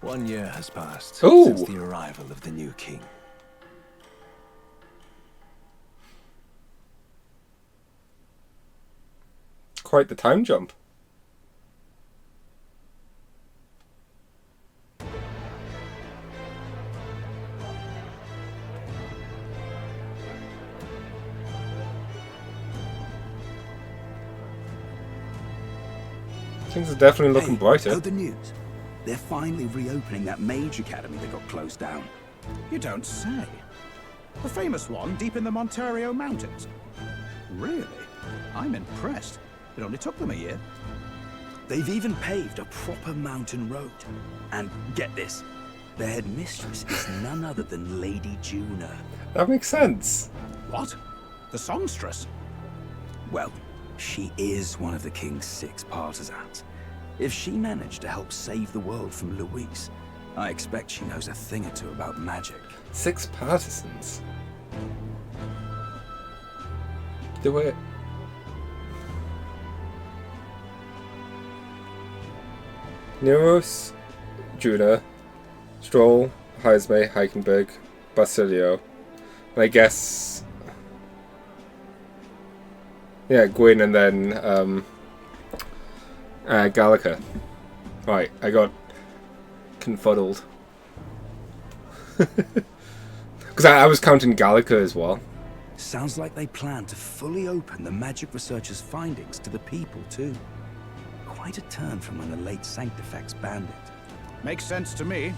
1 year has passed Ooh. since the arrival of the new king. Quite the time jump. Things are definitely looking brighter. Heard the news? They're finally reopening that mage academy that got closed down. You don't say. The famous one deep in the Monterio Mountains. Really? I'm impressed. It only took them a year. They've even paved a proper mountain road. And get this, their headmistress is none other than Lady Juna. That makes sense. What? The songstress? Well, she is one of the king's 6 partisans. If she managed to help save the world from Luis, I expect she knows a thing or two about magic. 6 partisans. Do it. Neros, Juna, Stroll, Heisme, Heikenberg, Basilio, and I guess, yeah, Gwyn, and then Gallica. Right, I got confuddled because I was counting Gallica as well. Sounds like they plan to fully open the magic researcher's findings to the people too. Quite a turn from when the late Sanctifex banned it. Makes sense to me.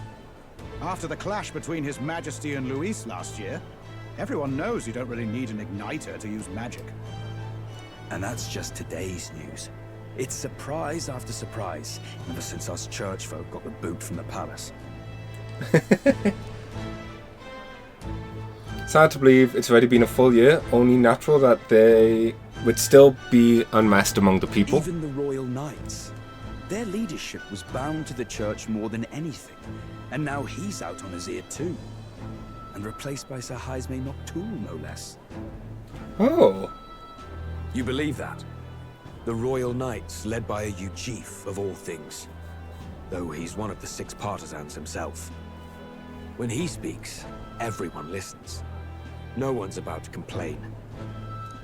After the clash between His Majesty and Luis last year, everyone knows you don't really need an igniter to use magic. And that's just today's news. It's surprise after surprise, ever since us church folk got the boot from the palace. Sad to believe it's already been a full year, only natural that they would still be unmasked among the people. Even the royal knights. Their leadership was bound to the church more than anything, and now he's out on his ear too. And replaced by Sir Heisme Noctoul, no less. Oh. You believe that? The royal knights, led by a Ujif of all things. Though he's one of the 6 partisans himself. When he speaks, everyone listens. No one's about to complain.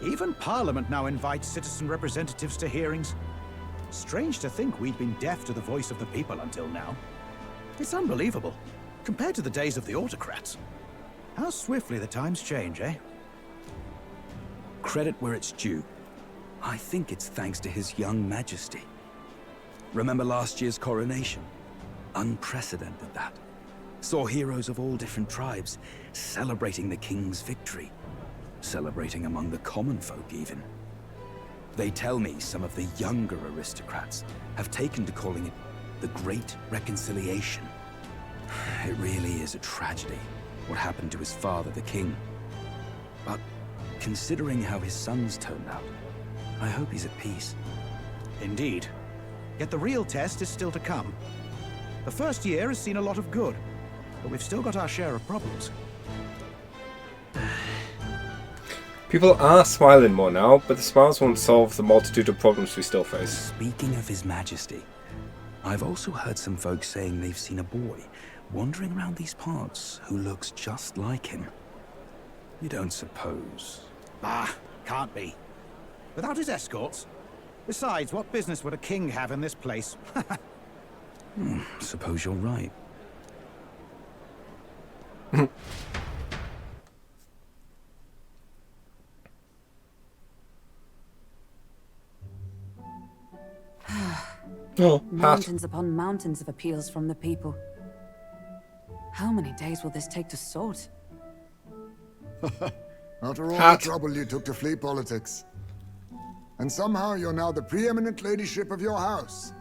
Even Parliament now invites citizen representatives to hearings. Strange to think we'd been deaf to the voice of the people until now. It's unbelievable, compared to the days of the autocrats. How swiftly the times change, eh? Credit where it's due. I think it's thanks to His young majesty. Remember last year's coronation? Unprecedented, that. Saw heroes of all different tribes celebrating the king's victory. Celebrating among the common folk, even. They tell me some of the younger aristocrats have taken to calling it the Great Reconciliation. It really is a tragedy, what happened to his father, the king. But considering how his sons turned out, I hope he's at peace. Indeed. Yet the real test is still to come. The first year has seen a lot of good, but we've still got our share of problems. People are smiling more now, but the smiles won't solve the multitude of problems we still face. Speaking of His Majesty, I've also heard some folks saying they've seen a boy wandering around these parts who looks just like him. You don't suppose? Ah, can't be. Without his escorts? Besides, what business would a king have in this place? Suppose you're right. Oh, Pat. Mountains upon mountains of appeals from the people. How many days will this take to sort? After all Pat. the trouble you took to flee politics. And somehow you're now the preeminent ladyship of your house.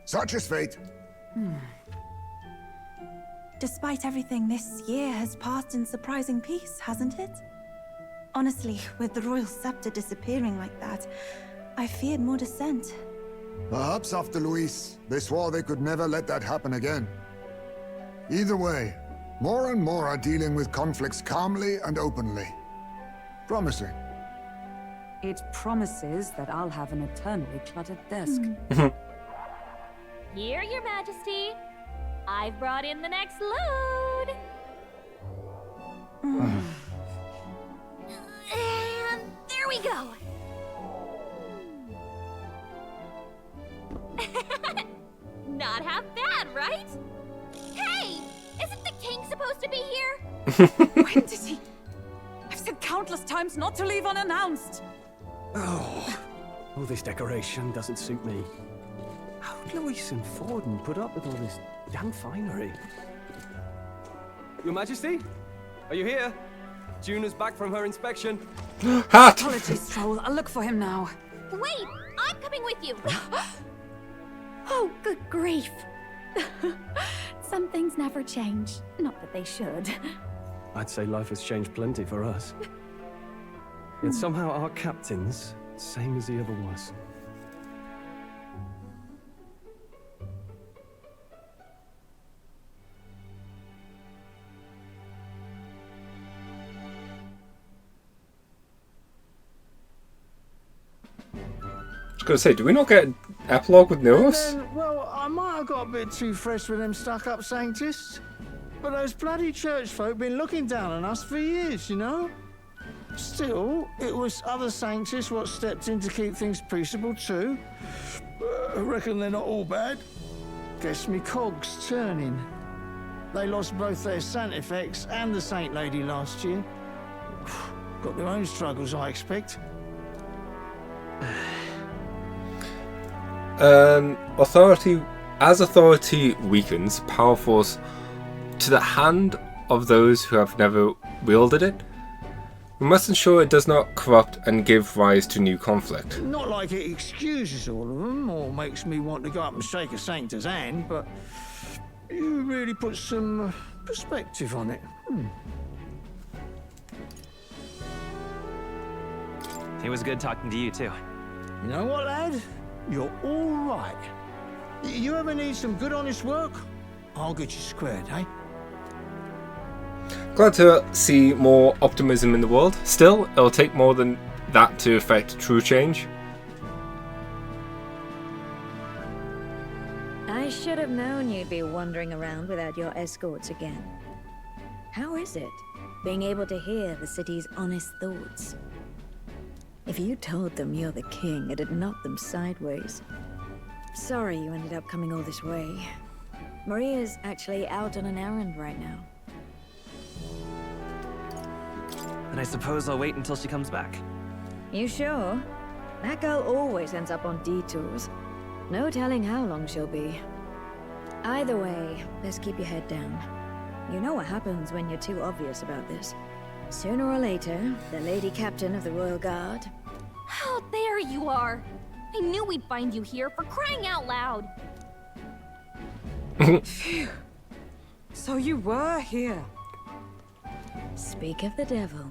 Such is fate. Despite everything, this year has passed in surprising peace, hasn't it? Honestly, with the royal scepter disappearing like that, I feared more dissent. Perhaps after Luis, they swore they could never let that happen again. Either way, more and more are dealing with conflicts calmly and openly. Promising. It promises that I'll have an eternally cluttered desk. Here, Your Majesty. I've brought in the next load. And there we go. Not half bad, right? Hey, isn't the king supposed to be here? When did he? I've said countless times not to leave unannounced. Oh, all this decoration doesn't suit me. How'd Louise and Forden put up with all this damn finery? Your Majesty? Are you here? Juna's back from her inspection. Hat! Apologies, Troll. I'll look for him now. Wait, I'm coming with you. Oh, good grief. Some things never change. Not that they should. I'd say life has changed plenty for us. Yet somehow our captain's same as he ever was. I was gonna say, do we not get an epilogue with Neos? Well, I might have got a bit too fresh with them stuck-up Sanctists, but those bloody church folk been looking down on us for years, you know? Still, it was other Sanctists what stepped in to keep things peaceable too. I reckon they're not all bad. Guess me cogs turning. They lost both their Santifex and the Saint Lady last year. Got their own struggles, I expect. Authority weakens, power falls to the hand of those who have never wielded it. We must ensure it does not corrupt and give rise to new conflict. Not like it excuses all of them or makes me want to go up and shake a Sanctor's hand, but you really put some perspective on it. It was good talking to you, too. You know what, lad? You're all right. You ever need some good, honest work? I'll get you squared, eh? Glad to see more optimism in the world. Still, it'll take more than that to affect true change. I should have known you'd be wandering around without your escorts again. How is it, being able to hear the city's honest thoughts? If you told them you're the king, it'd knock them sideways. Sorry you ended up coming all this way. Maria's actually out on an errand right now. And I suppose I'll wait until she comes back. You sure? That girl always ends up on detours. No telling how long she'll be. Either way, let's keep your head down. You know what happens when you're too obvious about this. Sooner or later, the Lady Captain of the Royal Guard... Oh, there you are. I knew we'd find you here, for crying out loud. Phew. So you were here. Speak of the devil.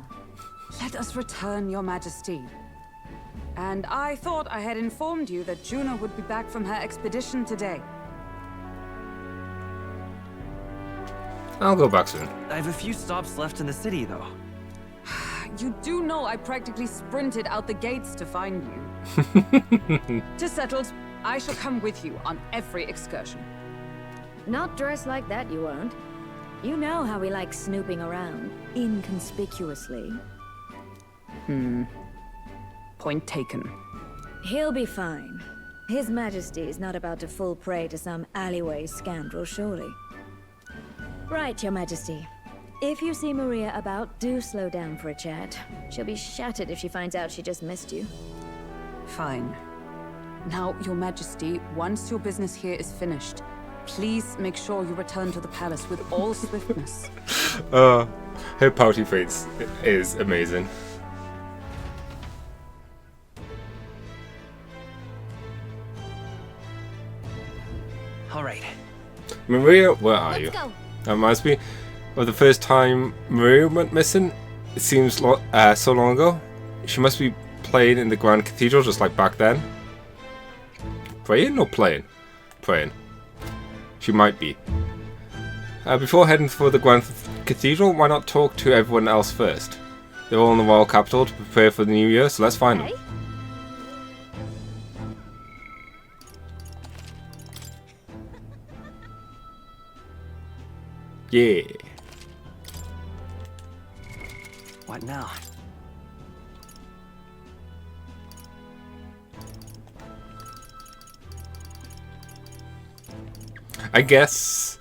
Let us return, Your Majesty. And I thought I had informed you that Juno would be back from her expedition today. I'll go back soon. I have a few stops left in the city, though. You do know I practically sprinted out the gates to find you. To settled, I shall come with you on every excursion. Not dressed like that, you won't. You know how we like snooping around, inconspicuously. Point taken. He'll be fine. His Majesty is not about to fall prey to some alleyway scoundrel, surely. Right, Your Majesty. If you see Maria about, do slow down for a chat. She'll be shattered if she finds out she just missed you. Fine. Now, Your Majesty, once your business here is finished, please make sure you return to the palace with all swiftness. Her pouty face is amazing. All right. Maria, where are you? Let's go. That reminds me of the first time Maria went missing. It seems so long ago. She must be playing in the Grand Cathedral just like back then. Praying or playing? Praying. She might be. Before heading for the Grand Cathedral, why not talk to everyone else first? They're all in the royal capital to prepare for the new year, so let's find them. Yeah. What now? I guess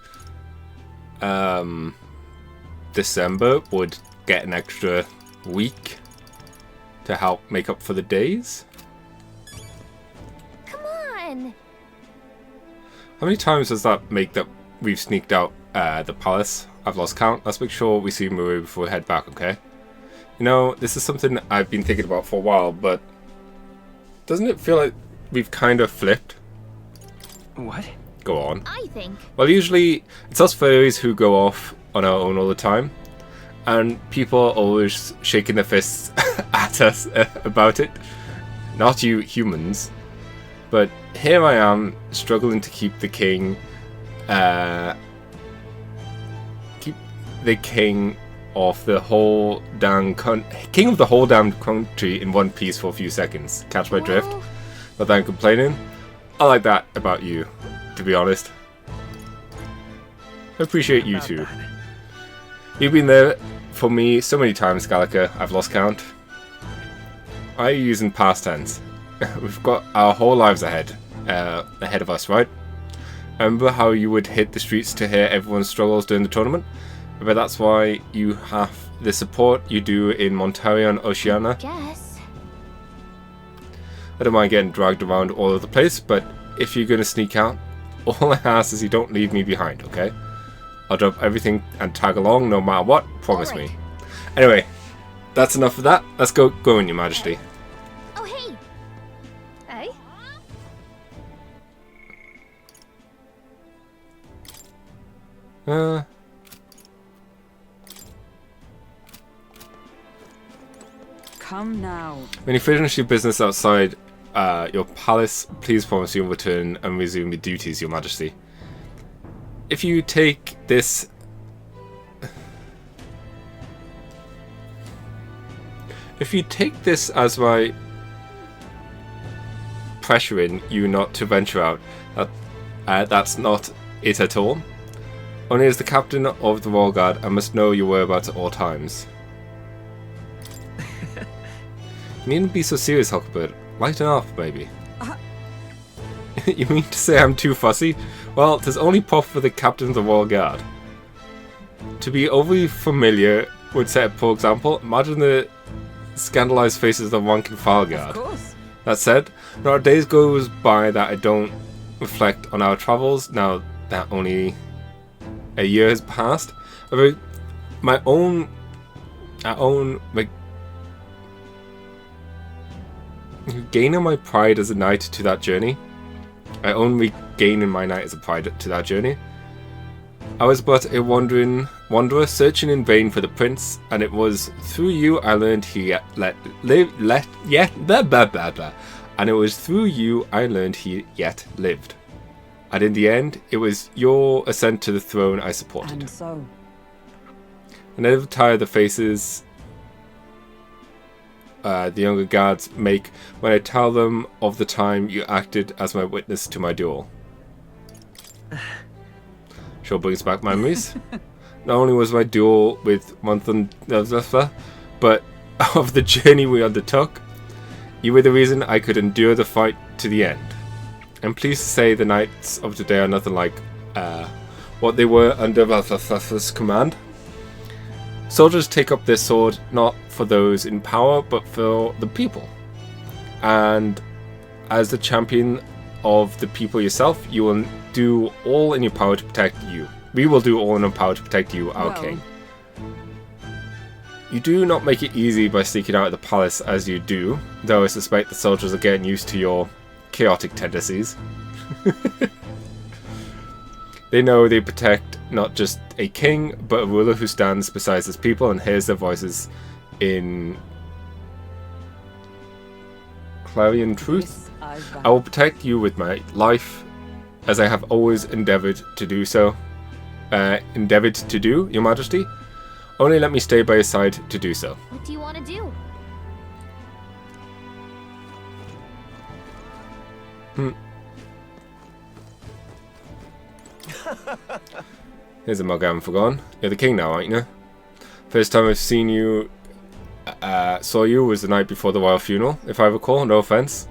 December would get an extra week to help make up for the days. Come on! How many times does that make that we've sneaked out the palace? I've lost count. Let's make sure we see Maru before we head back, okay? You know, this is something I've been thinking about for a while, but doesn't it feel like we've kind of flipped? What? Go on. I think. Well, usually it's us fairies who go off on our own all the time, and people are always shaking their fists at us about it. Not you humans. But here I am, struggling to keep the king, of the whole damn king of the whole damn country in one piece for a few seconds. Catch my drift? But then complaining? I like that about you, to be honest. I appreciate you too. You've been there for me so many times, Gallica, I've lost count. Why are you using past tense? We've got our whole lives ahead of us, right? Remember how you would hit the streets to hear everyone's struggles during the tournament? But that's why you have the support you do in Montaria and Oceania. Guess. I don't mind getting dragged around all over the place, but if you're going to sneak out, all I ask is you don't leave me behind, okay? I'll drop everything and tag along no matter what, promise me. Anyway, that's enough of that. Let's go in, Your Majesty. Oh, hey! Hey? Come now. When you finish your business outside your palace, please promise you'll return and resume your duties, Your Majesty. If you take this... If you take this as my pressuring you not to venture out, that's not it at all. Only as the captain of the Royal Guard, I must know your whereabouts at all times. You needn't be so serious, Huckleberry. Lighten up, baby. You mean to say I'm too fussy? Well, there's only prop for the captain of the Royal Guard. To be overly familiar would set a poor example. Imagine the scandalized faces of the rank and file guard. Of course. That said, not a day goes by that I don't reflect on our travels now that only a year has passed. My own gaining my pride as a knight to that journey. I only gaining my knight as a pride to that journey. I was but a wanderer searching in vain for the prince, and it was through you I learned he and it was through you I learned he yet lived. And in the end, it was your ascent to the throne I supported. And so? I never tire the faces the younger guards make when I tell them of the time you acted as my witness to my duel. Sure brings back memories. Not only was my duel with Monthan, but of the journey we undertook. You were the reason I could endure the fight to the end. I'm pleased to say the knights of today are nothing like what they were under Valfafa's command. Soldiers take up their sword not for those in power, but for the people. And as the champion of the people yourself, you will do all in your power to protect you. We will do all in our power to protect you, our king. You do not make it easy by sneaking out of the palace as you do, though I suspect the soldiers are getting used to your chaotic tendencies. They know they protect not just a king, but a ruler who stands beside his people and hears their voices in clarion truth. I will protect you with my life, as I have always endeavoured to do so. Your Majesty. Only let me stay by your side to do so. What do you want to do? Here's a mug I haven't forgotten. You're the king now, aren't you? First time I've seen you, saw you was the night before the royal funeral, if I recall. No offense,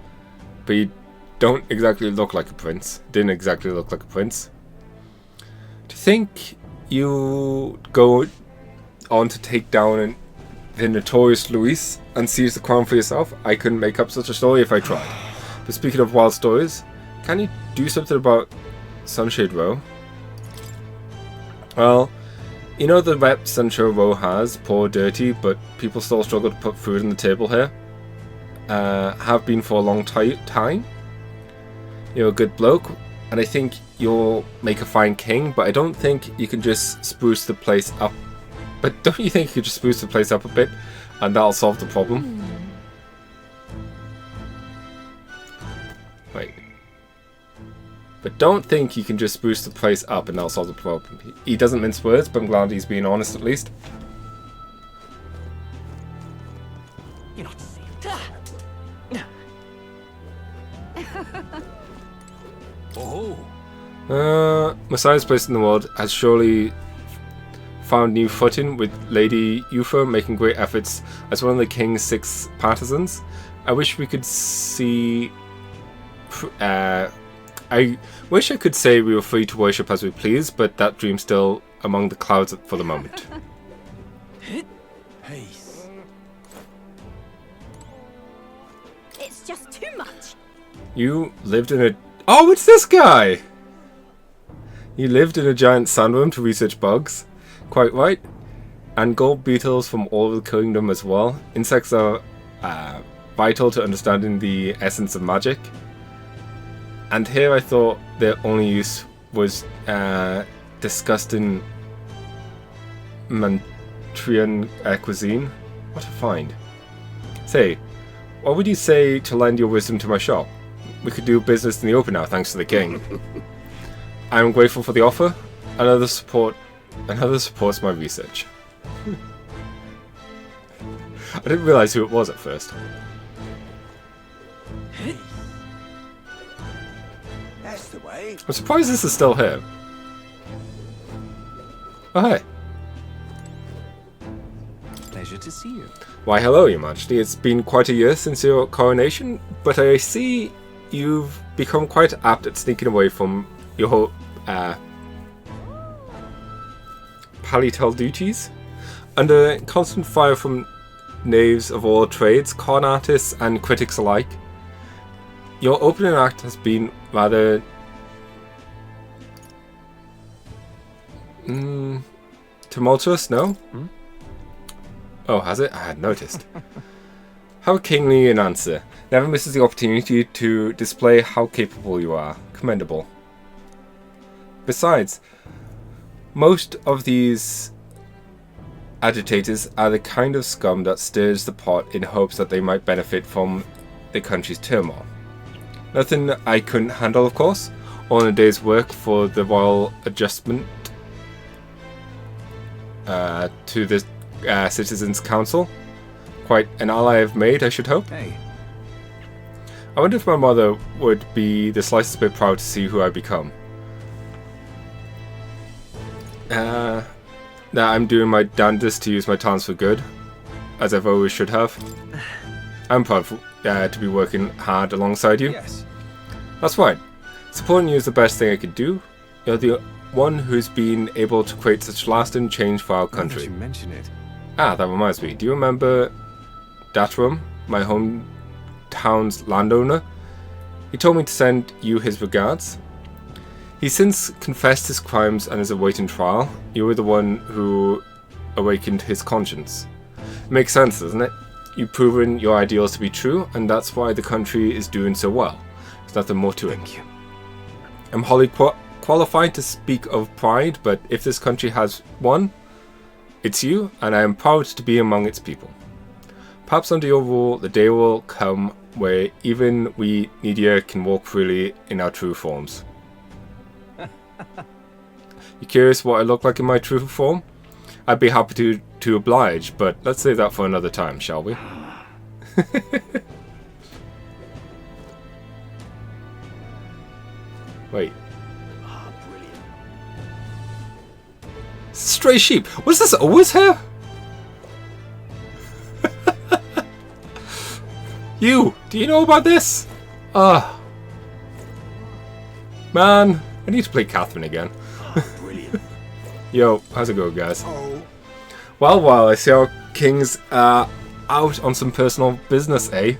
but you don't exactly look like a prince. Didn't exactly look like a prince. To think you go on to take down the notorious Luis and seize the crown for yourself, I couldn't make up such a story if I tried. But speaking of wild stories, can you do something about Sunshade Row? Well, you know the rep Sunshade Row has, poor, dirty, but people still struggle to put food on the table here. Have been for a long time. You're a good bloke, and I think you'll make a fine king, but I don't think you can just spruce the place up. But don't you think you could just spruce the place up a bit, and that'll solve the problem? Wait. But don't think you can just spruce the place up and that'll solve the problem. He doesn't mince words, but I'm glad he's being honest at least. You're not safe. Messiah's place in the world has surely found new footing, with Lady Eupha making great efforts as one of the king's 6 partisans. I wish we could see... I wish I could say we were free to worship as we please, but that dream's still among the clouds for the moment. Peace. It's just too much. You lived in a... Oh, it's this guy! You lived in a giant sandworm to research bugs. Quite right. And gold beetles from all over the kingdom as well. Insects are vital to understanding the essence of magic. And here I thought their only use was disgusting Mantrian cuisine. What a find. Say, what would you say to lend your wisdom to my shop? We could do business in the open now, thanks to the king. I am grateful for the offer. Another supports my research. I didn't realise who it was at first. That's the way. I'm surprised this is still here. Oh, hey. Pleasure to see you. Why, hello, Your Majesty. It's been quite a year since your coronation, but I see you've become quite apt at sneaking away from your palital duties. Under constant fire from knaves of all trades, con artists and critics alike, your opening act has been rather tumultuous, no? Oh, has it? I had noticed. How kingly an answer. Never misses the opportunity to display how capable you are. Commendable. Besides, most of these agitators are the kind of scum that stirs the pot in hopes that they might benefit from the country's turmoil. Nothing I couldn't handle, of course. All in a day's work for the royal adjustment to the Citizens' Council. Quite an ally I've made, I should hope. Hey. I wonder if my mother would be the slightest bit proud to see who I become. Now I'm doing my damnedest to use my talents for good, as I've always should have. I'm proud to be working hard alongside you. Yes. That's right. Supporting you is the best thing I could do. You're the one who's been able to create such lasting change for our country. You mention it. Ah, that reminds me. Do you remember Datrum, my hometown's landowner? He told me to send you his regards. He's since confessed his crimes and is awaiting trial. You were the one who awakened his conscience. It makes sense, doesn't it? You've proven your ideals to be true, and that's why the country is doing so well. There's nothing more to it. Thank you. I'm wholly qualified to speak of pride, but if this country has one, it's you, and I am proud to be among its people. Perhaps under your rule, the day will come where even we needier can walk freely in our true forms. You curious what I look like in my true form? I'd be happy to oblige, but let's save that for another time, shall we? Wait. Ah, brilliant. Stray sheep. Was this always her? You, do you know about this? Man, I need to play Catherine again. Brilliant. Yo, how's it going, guys? Oh, Well, while I see our kings are out on some personal business, eh?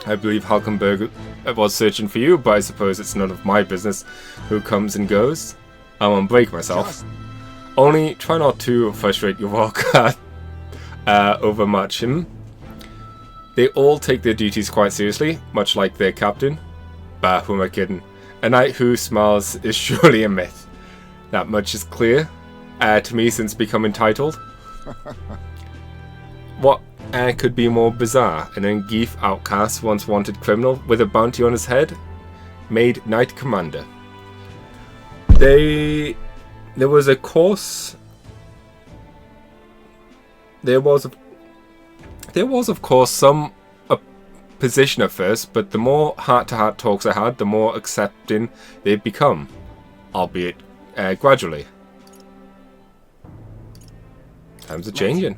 I believe Halkenberg was searching for you, but I suppose it's none of my business who comes and goes. I won't break myself. Only try not to frustrate your Walker over much. They all take their duties quite seriously, much like their captain. Bah, who am I kidding? A knight who smiles is surely a myth. That much is clear to me since becoming titled. What could be more bizarre? An Ungeef outcast, once wanted criminal with a bounty on his head, made knight commander. There was a course. There was of course some opposition at first, but the more heart-to-heart talks I had, the more accepting they'd become, albeit gradually. Times are changing.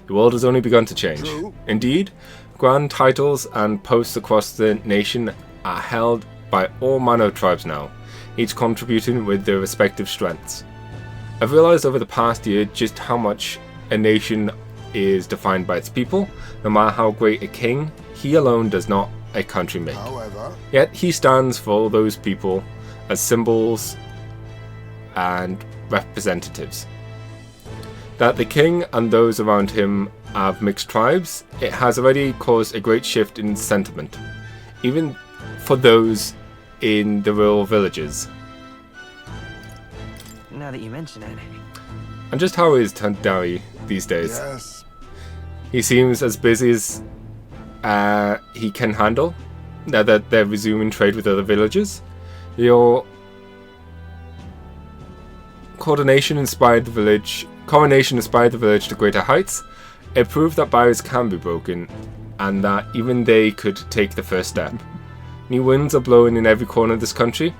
The world has only begun to change. True. Indeed, grand titles and posts across the nation are held by all manner of tribes now, each contributing with their respective strengths. I've realized over the past year just how much a nation is defined by its people. No matter how great a king, he alone does not a country make. however, Yet he stands for all those people as symbols and representatives. That the king and those around him have mixed tribes, it has already caused a great shift in sentiment, even for those in the rural villages. Now that you mention it. And just how is Tandari these days? yes. He seems as busy as he can handle, now that they're resuming trade with other villages. Your coronation inspired the village to greater heights. It proved that barriers can be broken, and that even they could take the first step. New winds are blowing in every corner of this country.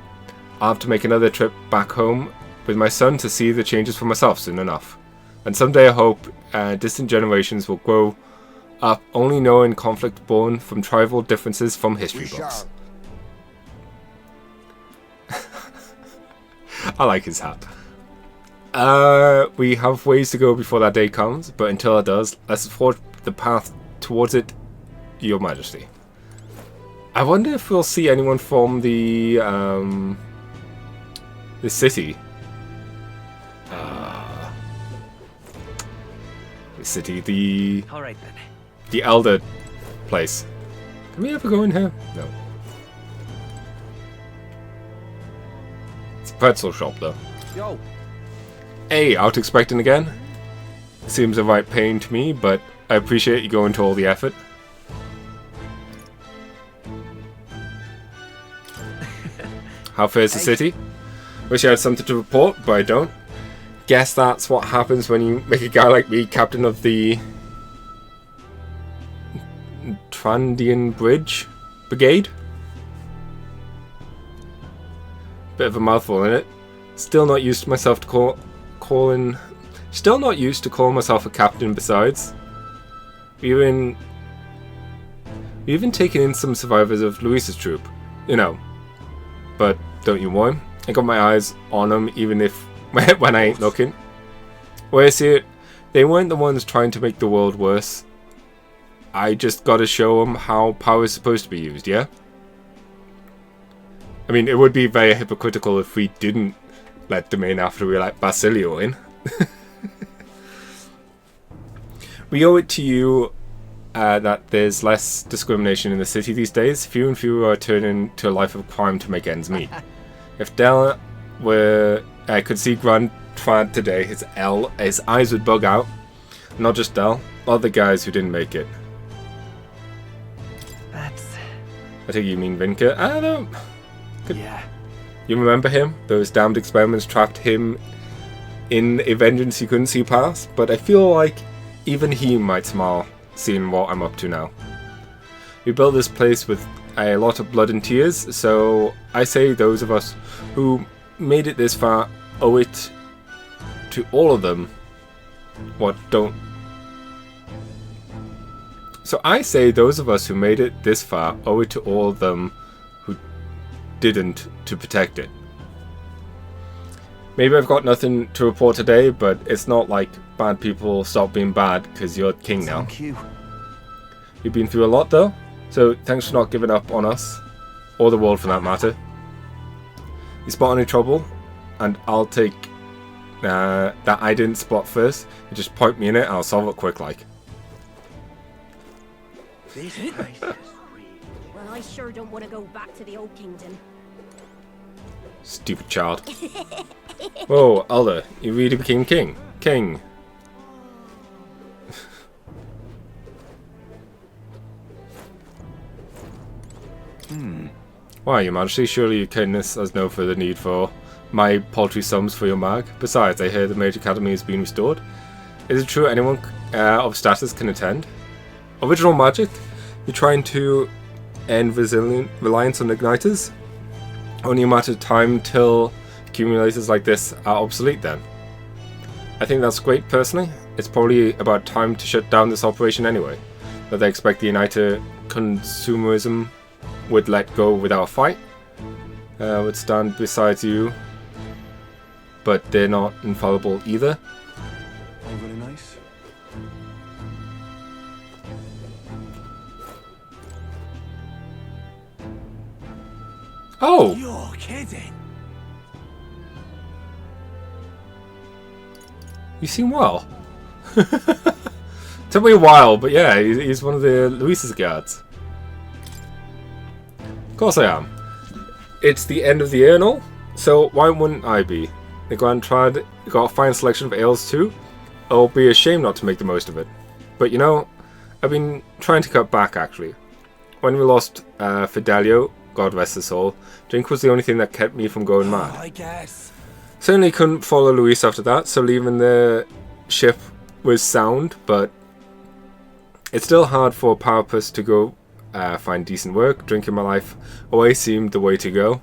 I'll have to make another trip back home with my son to see the changes for myself soon enough. And someday I hope distant generations will grow up only knowing conflict born from tribal differences from history We books. shall. I like his hat. We have ways to go before that day comes, but until it does, let's forge the path towards it, Your Majesty. I wonder if we'll see anyone from the city. The city, All right then. the Elder place. Can we ever go in here? No. It's a pretzel shop though. Yo. Hey, out expecting again? Seems a right pain to me, but I appreciate you going to all the effort. How fares the city? Wish I had something to report, but I don't. Guess that's what happens when you make a guy like me captain of the Trandian Bridge Brigade. Bit of a mouthful in it. Still not used to myself to Still not used to calling myself a captain. Besides, we even taken in some survivors of Luis's troop, you know. But don't you worry, I got my eyes on them, even if when I ain't looking. Where I see it, they weren't the ones trying to make the world worse. I just gotta show them how power is supposed to be used, yeah? I mean, it would be very hypocritical if we didn't let them in after we let Basilio in. We owe it to you that there's less discrimination in the city these days. Few and fewer are turning to a life of crime to make ends meet. If Del could see Grand Trad today, his eyes would bug out. Not just Del, other guys who didn't make it. That's... I think you mean Vinka. I don't know. Yeah. You remember him? Those damned experiments trapped him in a vengeance he couldn't see past, but I feel like even he might smile seeing what I'm up to now. We built this place with a lot of blood and tears, so I say those of us who made it this far owe it to all of them. What don't... So I say those of us who made it this far owe it to all of them who didn't to protect it. Maybe I've got nothing to report today, but it's not like bad people stop being bad because you're king now. Thank you. You've been through a lot though, so thanks for not giving up on us, or the world for that matter. You spot any trouble, and I'll take that I didn't spot first, and just point me in it and I'll solve it quick like. This place is Well, I sure don't want to go back to the old kingdom. Stupid child. Whoa, Elder, you really became king. King. Why, your majesty, surely your kindness has no further need for my paltry sums for your mag. Besides, I hear the Mage Academy has been restored. Is it true anyone of status can attend? Original magic? You're trying to end reliance on igniters? Only a matter of time till accumulators like this are obsolete then. I think that's great personally. It's probably about time to shut down this operation anyway. That they expect the Uniter consumerism would let go without a fight. Would stand beside you. But they're not infallible either. All very nice. Oh! You're kidding. You seem well. Took me a while, but yeah, he's one of the Luis's guards. Of course I am. It's the end of the year and all, so why wouldn't I be? The Grand Trad got a fine selection of ales too. It'll be a shame not to make the most of it. But you know, I've been trying to cut back actually. When we lost Fidelio, God rest his soul, drink was the only thing that kept me from going mad. I guess. Certainly couldn't follow Luis after that, so leaving the ship was sound, but it's still hard for a power person to go find decent work. Drinking my life away seemed the way to go.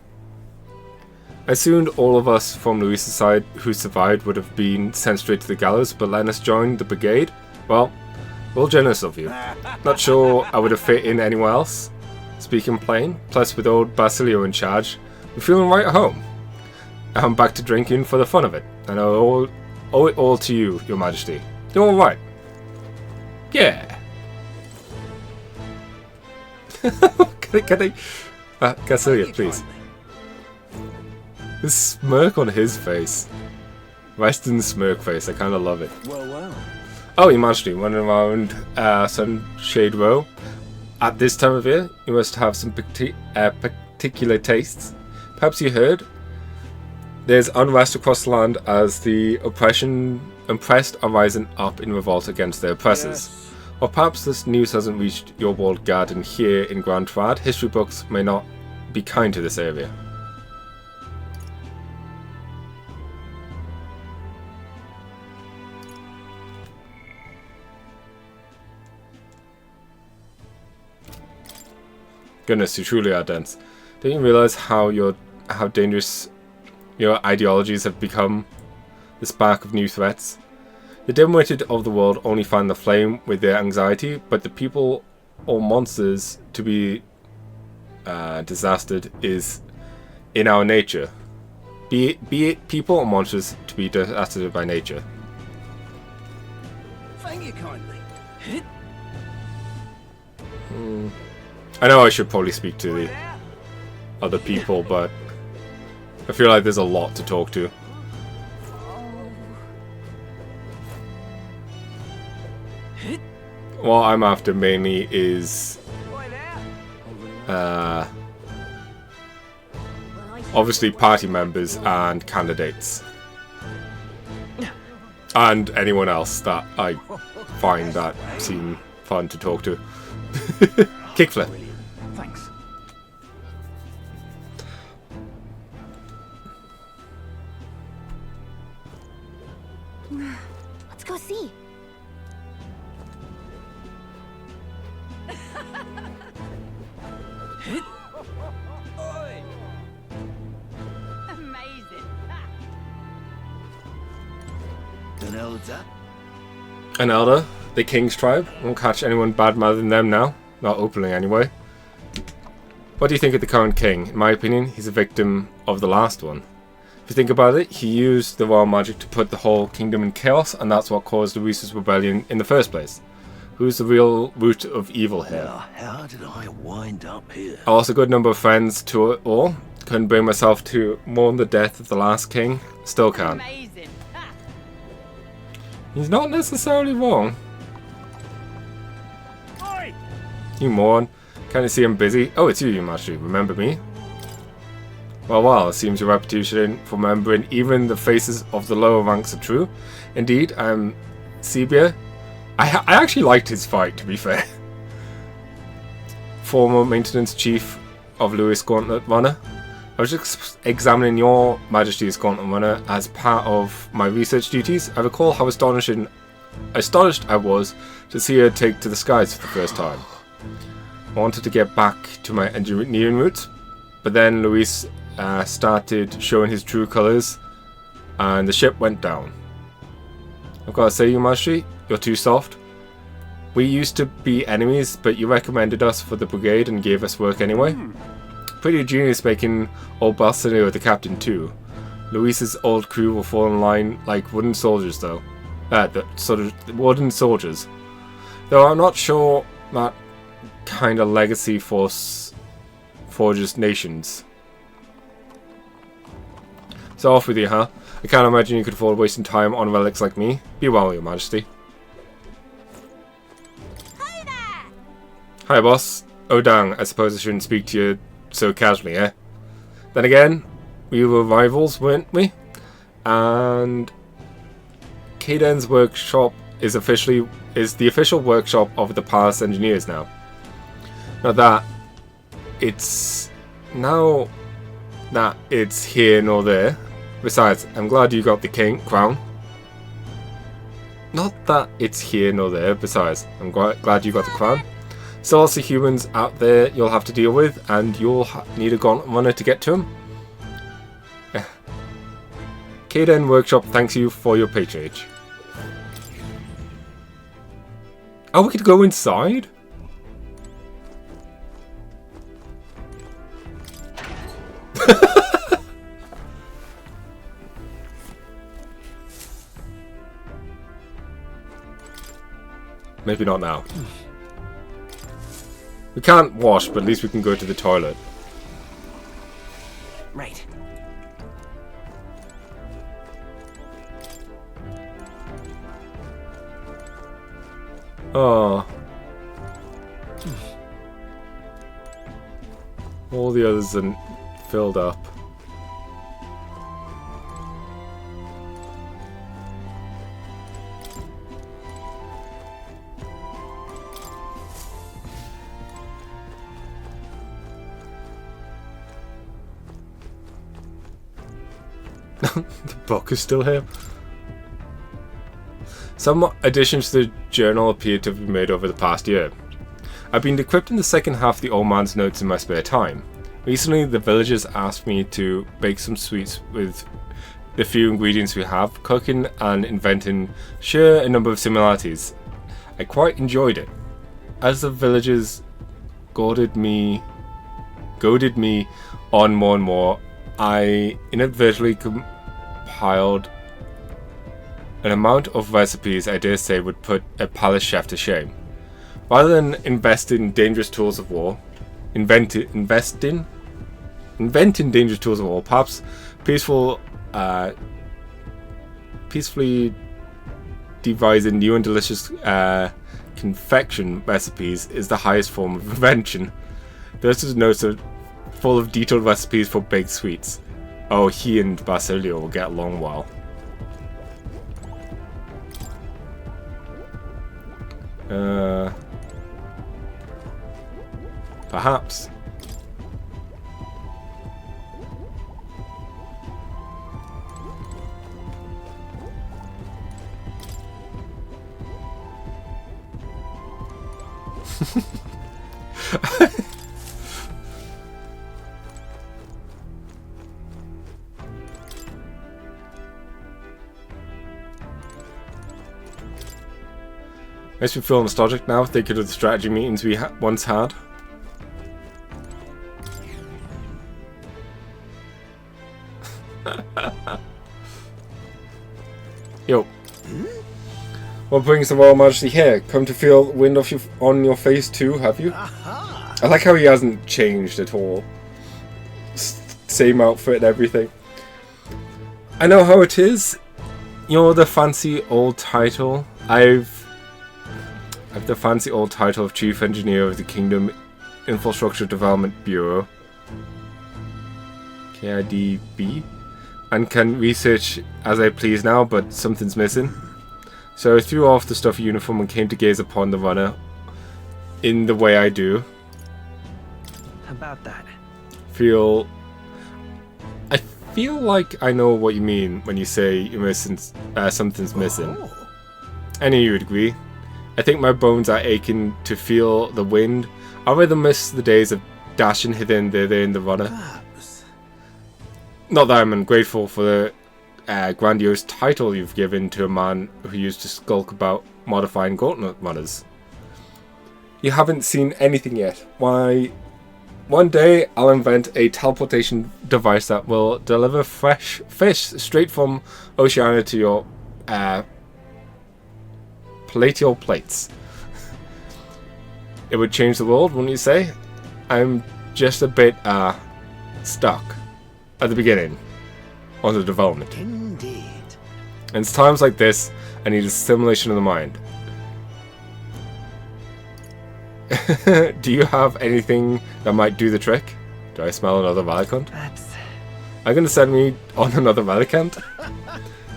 I assumed all of us from Luis's side who survived would have been sent straight to the gallows, but letting us join the brigade? Well, real generous of you. Not sure I would have fit in anywhere else. Speaking plain, plus with old Basilio in charge, we're feeling right at home. I'm back to drinking for the fun of it, and I owe it all to you, your majesty. You're alright. Yeah. Can I Basilio, please. This smirk on his face. Western smirk face, I kinda love it. Well. Oh, your majesty, running around Sunshade Row. At this time of year, you must have some particular tastes. Perhaps you heard? There's unrest across the land as the oppressed are rising up in revolt against their oppressors. Yes. Or perhaps this news hasn't reached your walled garden here in Grand Trad. History books may not be kind to this area. Goodness, you truly are dense. Don't you realize how dangerous your ideologies have become? The spark of new threats. The dim-witted of the world only fan the flame with their anxiety, but the people or monsters to be disastered is in our nature. Be it people or monsters to be disastered by nature. Thank you kindly. I know I should probably speak to the other people, but I feel like there's a lot to talk to. What I'm after mainly is obviously party members and candidates. And anyone else that I find that seem fun to talk to. Kickflip. Thanks. Let's go see. Amazing. An elder? An elder, the King's tribe. Won't catch anyone bad-mouthing them now. Not openly, anyway. What do you think of the current king? In my opinion, he's a victim of the last one. If you think about it, he used the royal magic to put the whole kingdom in chaos, and that's what caused Luis's rebellion in the first place. Who's the real root of evil here? Now, how did I wind up here? I lost a good number of friends to it all. Couldn't bring myself to mourn the death of the last king. Still can't. Amazing. He's not necessarily wrong. Oi! You mourn. Can't you see I'm busy? Oh, it's you, Mastery. Remember me? Well, it seems your reputation for remembering even the faces of the lower ranks are true. Indeed, I'm Sebia. I actually liked his fight, to be fair. Former maintenance chief of Louis Gauntlet Runner. I was just examining your Majesty's Gauntlet Runner as part of my research duties. I recall how astonished I was to see her take to the skies for the first time. I wanted to get back to my engineering roots, but then Luis started showing his true colours, and the ship went down. I've got to say, Your Majesty, you're too soft. We used to be enemies, but you recommended us for the brigade and gave us work anyway. Pretty genius making old Basilio the captain too. Luis's old crew will fall in line like wooden soldiers though. The sort of wooden soldiers. Though I'm not sure that kind of legacy forges nations. So off with you, huh? I can't imagine you could afford wasting time on relics like me. Be well, Your Majesty. Hi there! Hi, boss. Oh, dang. I suppose I shouldn't speak to you so casually, eh? Then again, we were rivals, weren't we? And Kaiden's workshop is the official workshop of the Palace Engineers now. Now that it's here nor there. Besides, I'm glad you got the crown. Not that it's here nor there. Besides, I'm glad you got the crown. Still lots of humans out there you'll have to deal with, and you'll need a gauntlet runner to get to them. Kaden Workshop thanks you for your patronage. Oh, we could go inside? Maybe not now. We can't wash, but at least we can go to the toilet. Right. Oh. All the others are filled up. The book is still here. Some additions to the journal appear to have been made over the past year. I've been decrypting the second half of the old man's notes in my spare time. Recently, the villagers asked me to bake some sweets with the few ingredients we have. Cooking and inventing share a number of similarities. I quite enjoyed it. As the villagers goaded me on more and more, I inadvertently compiled an amount of recipes I dare say would put a palace chef to shame. Rather than invest in dangerous tools of war, inventing dangerous tools of war, perhaps peacefully devising new and delicious confection recipes is the highest form of invention. Those notes are full of detailed recipes for baked sweets. Oh, he and Basilio will get along well. Perhaps. Makes me feel nostalgic now, thinking of the strategy meetings we once had. Yo. What brings the Royal Majesty here? Come to feel the wind off on your face too, have you? I like how he hasn't changed at all. Same outfit and everything. I know how it is. You're the fancy old title. I've the fancy old title of Chief Engineer of the Kingdom Infrastructure Development Bureau. KIDB. And can research as I please now, but something's missing. So I threw off the stuffy uniform and came to gaze upon the runner in the way I do. About that. I feel like I know what you mean when you say you're missing, something's missing. I knew you would agree. I think my bones are aching to feel the wind. I rather miss the days of dashing hither and thither in the runner. Not that I'm ungrateful for the grandiose title you've given to a man who used to skulk about modifying gauntlet runners. You haven't seen anything yet. Why, one day I'll invent a teleportation device that will deliver fresh fish straight from Oceania to your palatial plates. It would change the world, wouldn't you say? I'm just a bit stuck at the beginning on the development. Indeed. And it's times like this I need a stimulation of the mind. Do you have anything that might do the trick? Do I smell another Valicant? Are you going to send me on another Valicant?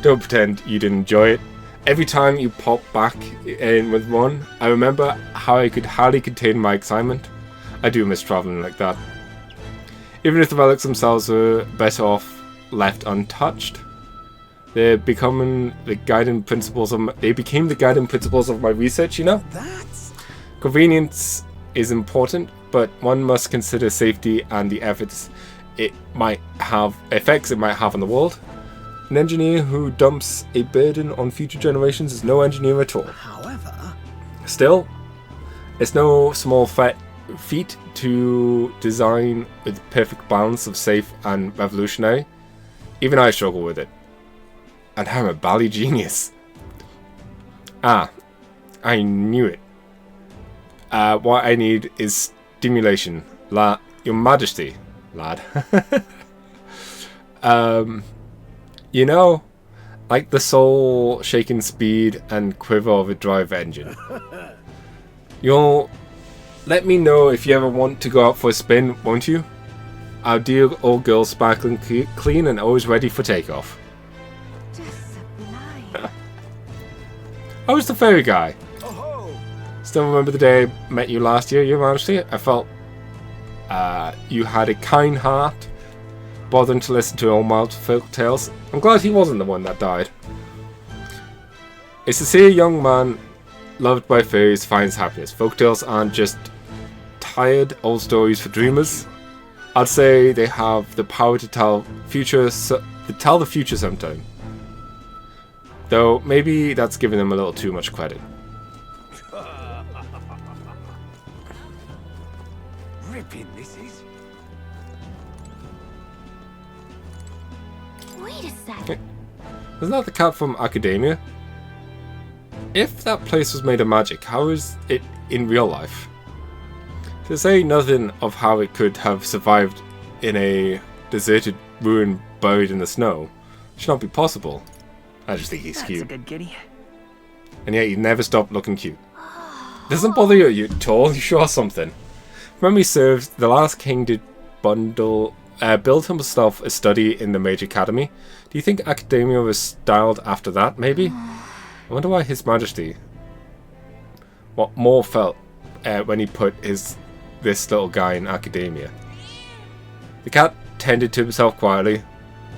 Don't pretend you didn't enjoy it. Every time you pop back in with one, I remember how I could hardly contain my excitement. I do miss travelling like that. Even if the relics themselves were better off left untouched, they became the guiding principles of my research, you know? Convenience is important, but one must consider safety and the effects it might have on the world. An engineer who dumps a burden on future generations is no engineer at all. However, still, it's no small feat to design with perfect balance of safe and revolutionary. Even I struggle with it. And I'm a bally genius. Ah, I knew it. What I need is stimulation. Your Majesty, lad. You know, like the soul-shaking speed and quiver of a drive engine. You'll let me know if you ever want to go out for a spin, won't you? Our dear old girl sparkling clean and always ready for takeoff. I was the fairy guy. Still remember the day I met you last year, Your Majesty? I felt you had a kind heart, bothering to listen to old mild folk tales. I'm glad he wasn't the one that died. A sincere young man loved by fairies finds happiness. Folktales aren't just tired old stories for dreamers. I'd say they have the power to tell the future sometime. Though maybe that's giving them a little too much credit. ripping this is. Wait a sec. Isn't that the cat from Academia? If that place was made of magic, how is it in real life? To say nothing of how it could have survived in a deserted ruin buried in the snow should not be possible. I just think he's cute. That's a good kitty. And yet he never stopped looking cute. Doesn't bother you at all? You sure something? If memory serves, the last king did build himself a study in the major academy. Do you think Academia was styled after that, maybe? I wonder why His Majesty... what more felt when he put this little guy in Academia. The cat tended to himself quietly,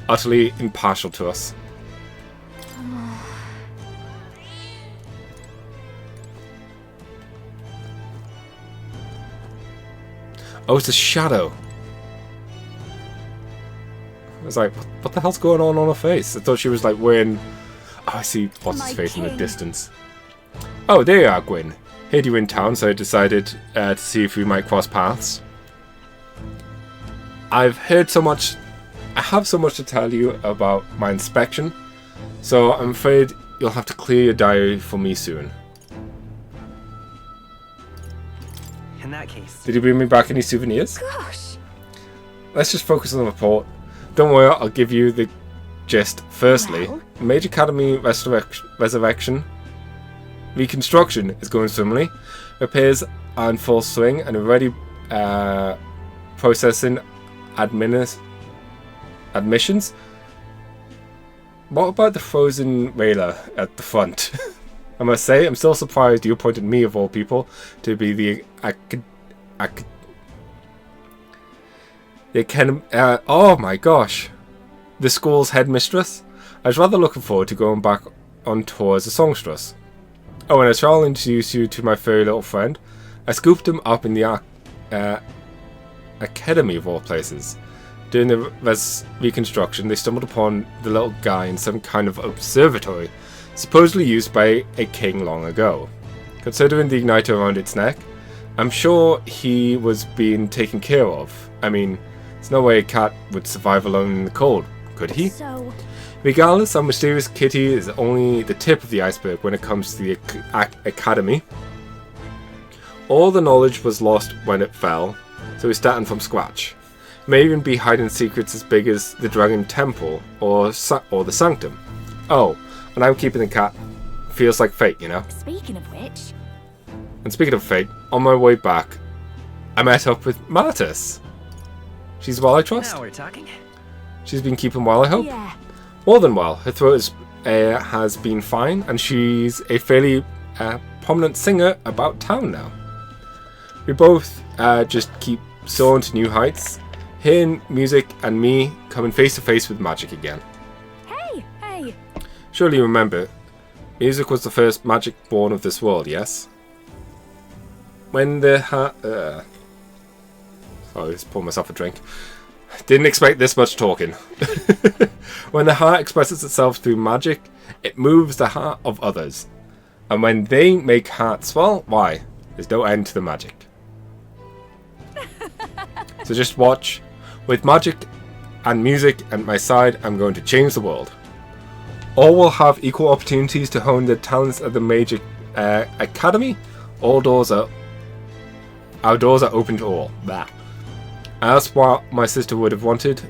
utterly impartial to us. Oh, it's a shadow. I was like, what the hell's going on her face? I thought she was like wearing... Oh, I see what's his face in the distance. Oh, there you are, Gwyn. Heard you in town, so I decided to see if we might cross paths. I've heard so much. I have so much to tell you about my inspection, so I'm afraid you'll have to clear your diary for me soon. In that case. Did you bring me back any souvenirs? Gosh. Let's just focus on the report. Don't worry, I'll give you the gist. Firstly, Well? Major Academy resurrection. Reconstruction is going swimmingly. Repairs are in full swing and already processing admissions. What about the frozen railer at the front? I must say, I'm still surprised you appointed me, of all people, to be the oh my gosh, the school's headmistress. I was rather looking forward to going back on tour as a songstress. Oh, and I shall introduce you to my furry little friend. I scooped him up in the academy of all places. During the reconstruction, they stumbled upon the little guy in some kind of observatory, supposedly used by a king long ago. Considering the igniter around its neck, I'm sure he was being taken care of. I mean, there's no way a cat would survive alone in the cold, could he? So, Regardless, our mysterious kitty is only the tip of the iceberg when it comes to the academy. All the knowledge was lost when it fell, so we're starting from scratch. May even be hiding secrets as big as the Dragon Temple or the Sanctum. Oh, and I'm keeping the cat. Feels like fate, you know. speaking of which, And speaking of fate, on my way back, I met up with Martis. She's well, I trust. Now we're talking. She's been keeping well, I hope. yeah. More than well. Her throat has been fine, and she's a fairly prominent singer about town now. We both just keep soaring to new heights, hearing music and me coming face to face with magic again. Hey. Surely you remember, music was the first magic born of this world, yes? When the sorry, just pour myself a drink. Didn't expect this much talking. When the heart expresses itself through magic, it moves the heart of others. And when they make hearts swell, why? There's no end to the magic. So just watch. With magic and music at my side, I'm going to change the world. All will have equal opportunities to hone their talents at the Major Academy. Our doors are open to all. That. That's what my sister would have wanted,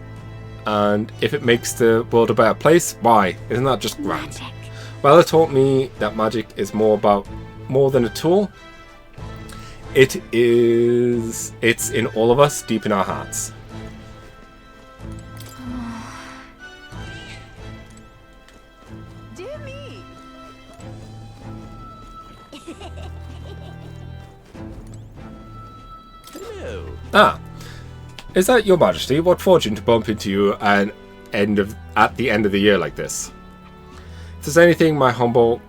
and if it makes the world a better place, why? Isn't that just grand? Magic. Well, it taught me that magic is more than a tool. It's in all of us, deep in our hearts. Dear me. Hello. Ah, is that your Majesty? What fortune to bump into you at the end of the year like this. If there's anything my humble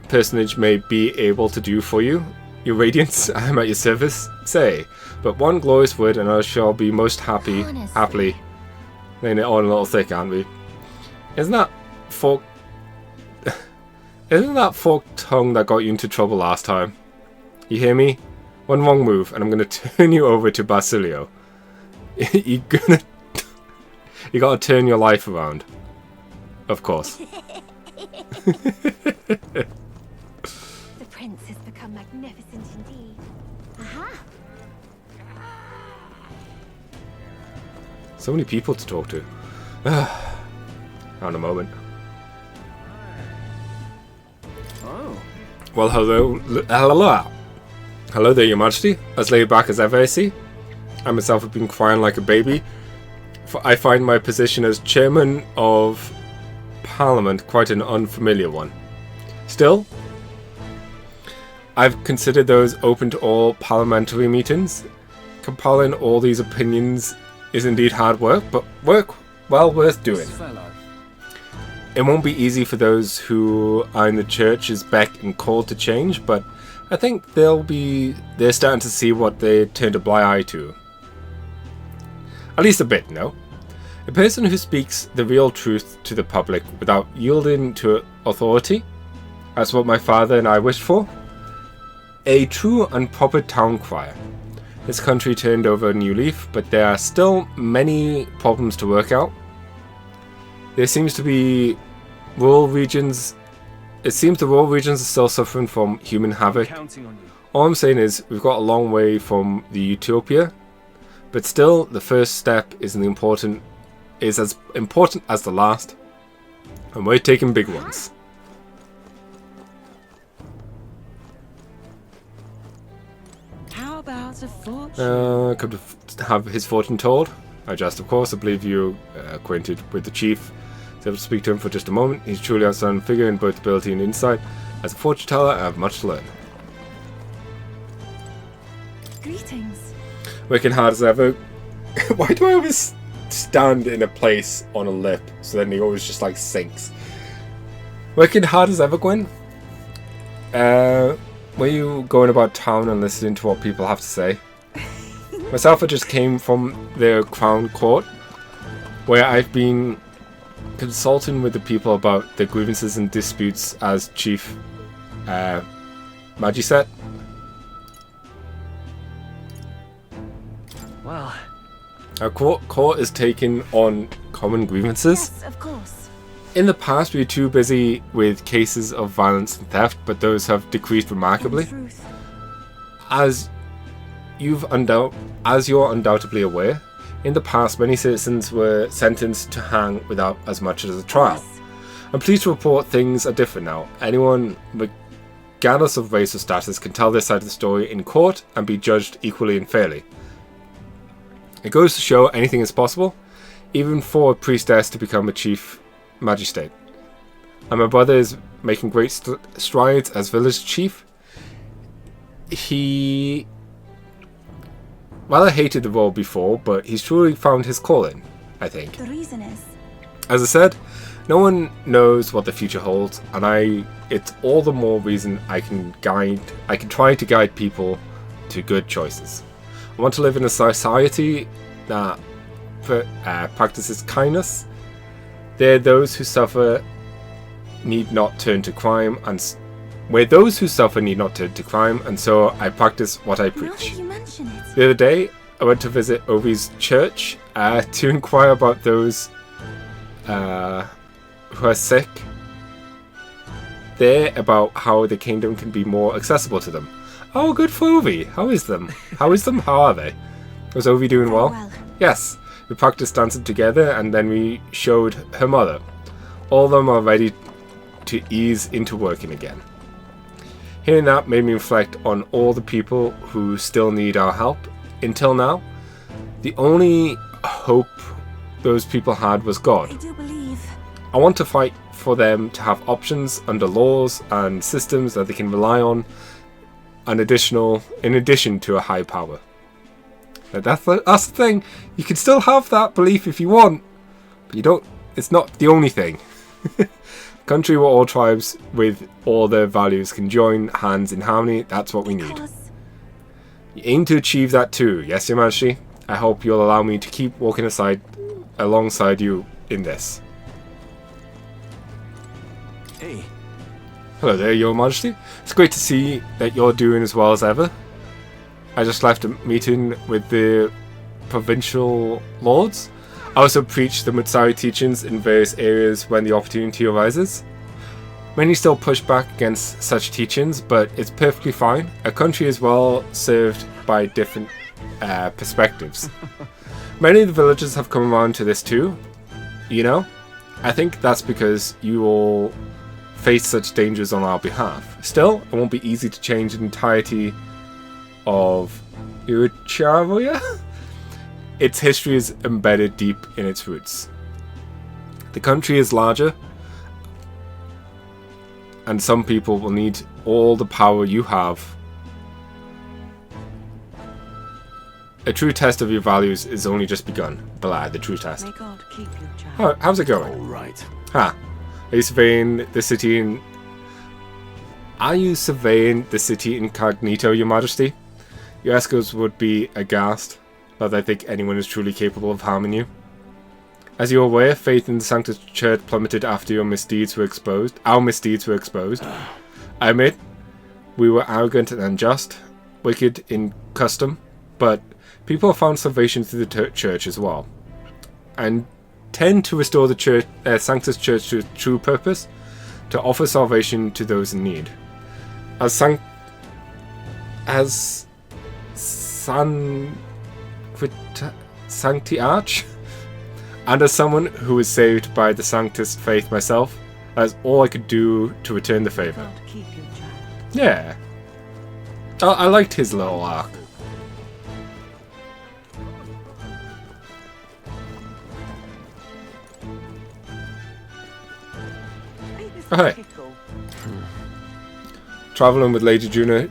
personage may be able to do for you, your radiance, I'm at your service. Say, but one glorious word, and I shall be most happily laying it on a little thick, aren't we? Isn't that forked tongue that got you into trouble last time? You hear me? One wrong move, and I'm gonna turn you over to Basilio. You gotta turn your life around. Of course. The prince has become magnificent indeed. Aha! So many people to talk to. On a moment. Oh. Well, hello there, Your Majesty. As laid back as ever, I see. I myself have been crying like a baby. For I find my position as Chairman of Parliament quite an unfamiliar one. Still, I've considered those open to all parliamentary meetings. Compiling all these opinions is indeed hard work, but work well worth doing. It won't be easy for those who are in the church's beck and called to change, but I think they're starting to see what they turned a blind eye to. At least a bit, no? A person who speaks the real truth to the public without yielding to authority, That's what my father and I wished for. A true and proper town crier. This country turned over a new leaf, but there are still many problems to work out. There seems to be rural regions. It seems the rural regions are still suffering from human havoc. All I'm saying is we've got a long way from the utopia, but still the first step is as important as the last, and we're taking big ones. How about a fortune? Could have his fortune told. I just, of course, I believe you acquainted with the chief. Was able to speak to him for just a moment. He's truly an outstanding figure in both ability and insight. As a fortune teller, I have much to learn. Greetings. Working hard as ever. Why do I always stand in a place on a lip so then he always just like sinks? Working hard as ever, Gwen? Were you going about town and listening to what people have to say? Myself, I just came from the Crown Court, where I've been consulting with the people about the grievances and disputes as Chief Magiset. Well, Our court is taking on common grievances. Yes, of course. In the past, we were too busy with cases of violence and theft, but those have decreased remarkably. In truth. As you're undoubtedly aware, in the past, many citizens were sentenced to hang without as much as a trial. Yes. I'm pleased to report things are different now. Anyone, regardless of race or status, can tell their side of the story in court and be judged equally and fairly. It goes to show anything is possible, even for a priestess to become a chief magistrate. And my brother is making great strides as village chief. He rather hated the role before, but he's truly found his calling, I think. The reason is... As I said, no one knows what the future holds, and it's all the more reason I can try to guide people to good choices. I want to live in a society that practices kindness. There, those who suffer need not turn to crime, and where those who suffer need not turn to crime, and so I practice what I Now preach. that you mention it... The other day, I went to visit Ovi's church to inquire about those who are sick there, about how the kingdom can be more accessible to them. Oh, good for Ovi. How is them? How are they? Was Ovi doing well? Yes. We practiced dancing together, and then we showed her mother. All of them are ready to ease into working again. Hearing that made me reflect on all the people who still need our help. Until now, the only hope those people had was God. I do believe... I want to fight for them to have options under laws and systems that they can rely on, in addition to a high power. Now that's the thing. You can still have that belief if you want, but you don't. It's not the only thing. Country where all tribes with all their values can join hands in harmony. That's what we need. You aim to achieve that too, yes, Your Majesty. I hope you'll allow me to keep walking alongside you in this. Hey. Hello there, Your Majesty. It's great to see that you're doing as well as ever. I just left a meeting with the provincial lords. I also preach the Mutsari teachings in various areas when the opportunity arises. Many still push back against such teachings, but it's perfectly fine. A country is well served by different perspectives. Many of the villagers have come around to this too. You know, I think that's because you all face such dangers on our behalf. Still, it won't be easy to change the entirety of Ucharia. Its history is embedded deep in its roots. The country is larger, and some people will need all the power you have. A true test of your values is only just begun. Blah, the true test. May God keep you, child. How's it going? All right. Are you surveying the city incognito, Your Majesty? Your escorts would be aghast, but I think anyone is truly capable of harming you. As you're aware, faith in the Sanctus Church plummeted after our misdeeds were exposed. I admit, we were arrogant and unjust, wicked in custom, but people found salvation through the church as well, and tend to restore the church, Sanctus Church to its true purpose, to offer salvation to those in need. As Sancti Arch, and as someone who was saved by the Sanctus faith myself, that's all I could do to return the favor. Yeah. I liked his little arc. Alright. Traveling with Lady Juno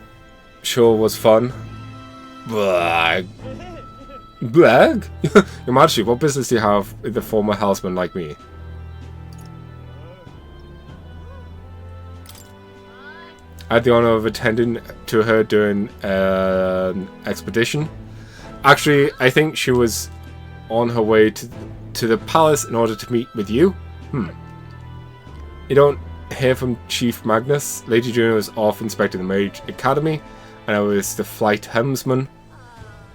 sure was fun. Blag. Blag? Your Majesty, what business do you have with a former houseman like me? I had the honor of attending to her during an expedition. Actually, I think she was on her way to the palace in order to meet with you. You don't hear from Chief Magnus. Lady Juno was off inspecting the Mage Academy, and I was the flight helmsman.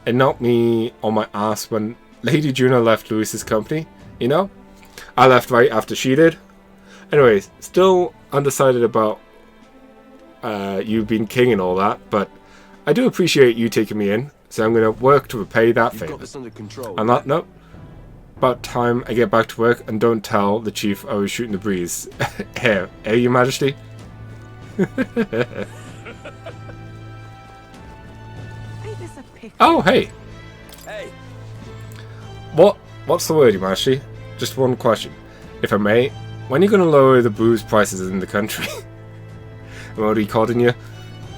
It knocked me on my ass when Lady Juno left Louis's company, you know? I left right after she did. Anyways, still undecided about you being king and all that, but I do appreciate you taking me in, so I'm going to work to repay that favor. On that note, about time I get back to work and don't tell the chief I was shooting the breeze. Here, Your Majesty? Oh, hey! Hey! What's the word, Your Majesty? Just one question. If I may, when are you going to lower the booze prices in the country? I'm already calling you.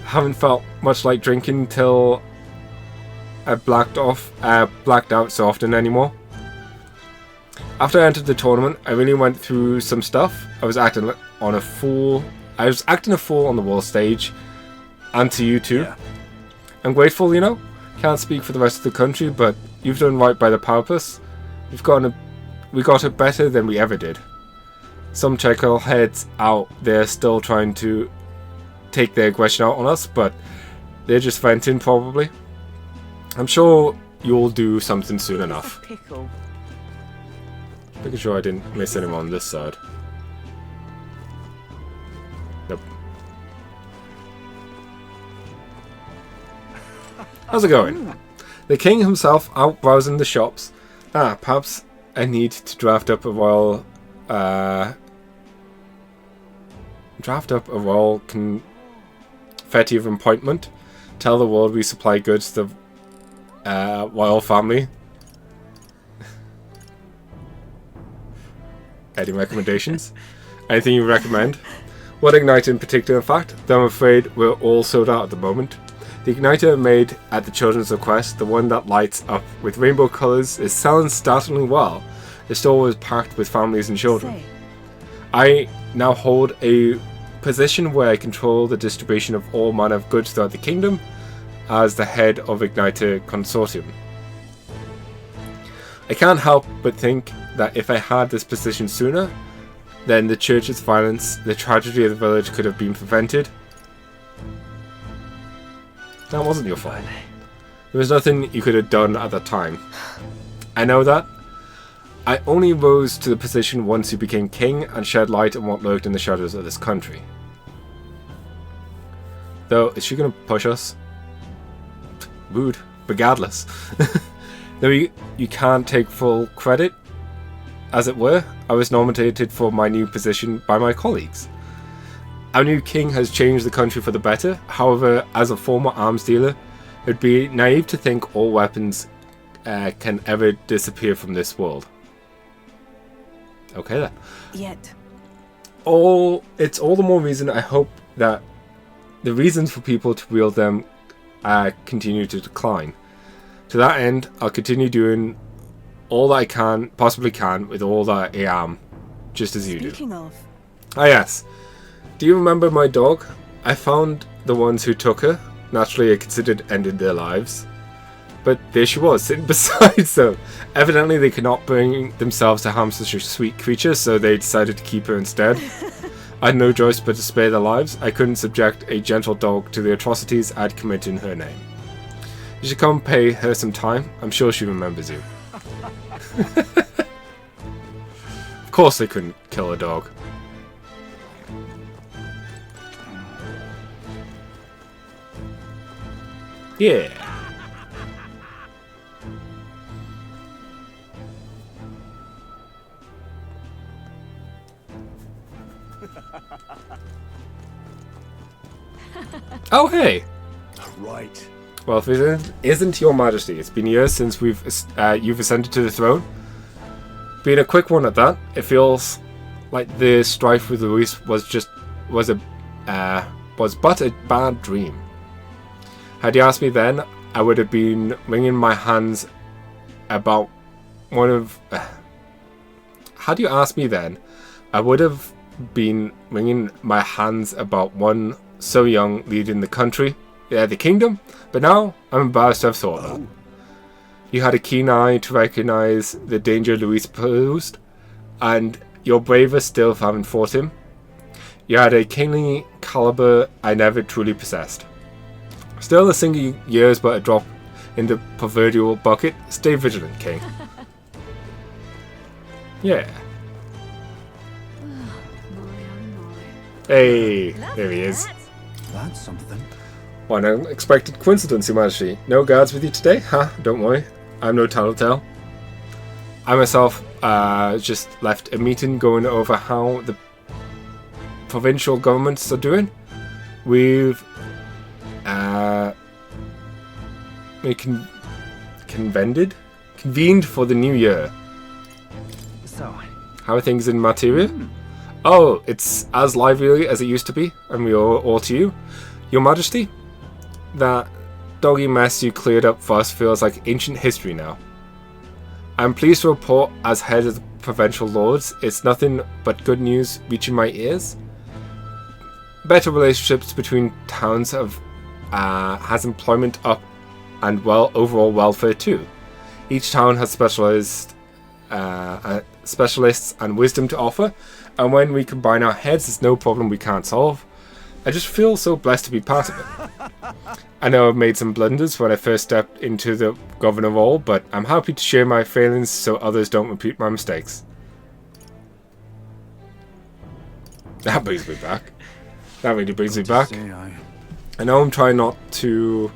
Haven't felt much like drinking till I blacked out so often anymore. After I entered the tournament, I really went through some stuff. I was acting a fool on the world stage, and to you too. Yeah. I'm grateful, you know. Can't speak for the rest of the country, but you've done right by the purpose. We got it better than we ever did. Some chuckleheads out there still trying to take their aggression out on us, but they're just venting probably. I'm sure you'll do something soon enough. Making sure I didn't miss anyone on this side. Nope. How's it going? The king himself out browsing the shops. Perhaps I need to draft up a royal confetti of appointment. Tell the world we supply goods to the royal family. Any recommendations? Anything you recommend? What igniter in particular, in fact? Though I'm afraid we're all sold out at the moment. The igniter made at the children's request, the one that lights up with rainbow colours, is selling startlingly well. The store was packed with families and children. I now hold a position where I control the distribution of all manner of goods throughout the kingdom as the head of Igniter Consortium. I can't help but think that if I had this position sooner, then the church's violence, the tragedy of the village could have been prevented. That wasn't your fault. There was nothing you could have done at the time. I know that. I only rose to the position once you became king and shed light on what lurked in the shadows of this country. Though, is she going to push us? Rude. Regardless. Though you can't take full credit, as it were, I was nominated for my new position by my colleagues. Our new king has changed the country for the better. However, as a former arms dealer, it would be naive to think all weapons can ever disappear from this world. Okay then. Yet. It's all the more reason I hope that the reasons for people to wield them continue to decline. To that end, I'll continue doing all that I possibly can with all that I am, just as you do. Speaking of. Ah yes. Do you remember my dog? I found the ones who took her. Naturally, I considered ending their lives. But there she was, sitting beside them. Evidently, they could not bring themselves to harm such a sweet creature, so they decided to keep her instead. I had no choice but to spare their lives. I couldn't subject a gentle dog to the atrocities I'd committed in her name. You should come pay her some time. I'm sure she remembers you. Of course they couldn't kill a dog. Yeah. Oh, hey! Right. Well, if it isn't your majesty, it's been years since you've ascended to the throne. Being a quick one at that, it feels like the strife with Luis was but a bad dream. Had you asked me then, I would have been wringing my hands about one of... Had you asked me then, I would have been wringing my hands about one so young leading the country, the kingdom, but now I'm embarrassed to have thought that. You had a keen eye to recognize the danger Luis posed, and you're braver still for having fought him. You had a kingly caliber I never truly possessed. Still, a single year is but a drop in the proverbial bucket. Stay vigilant, King. Yeah. Hey, there he is. That's something. What an unexpected coincidence, Your Majesty. No guards with you today? Huh? Don't worry. I'm no tattletale. I myself just left a meeting going over how the provincial governments are doing. We've convened for the new year. So, how are things in Materia? Oh, it's as lively as it used to be, and we owe all to you. Your Majesty, that doggy mess you cleared up for us feels like ancient history now. I'm pleased to report, as head of the provincial lords, it's nothing but good news reaching my ears. Better relationships between towns has employment up and overall welfare too. Each town has specialists and wisdom to offer, and when we combine our heads, it's no problem we can't solve. I just feel so blessed to be part of it. I know I've made some blunders when I first stepped into the governor role, but I'm happy to share my failings so others don't repeat my mistakes. That brings me back. That really brings me back. I know I'm trying not to...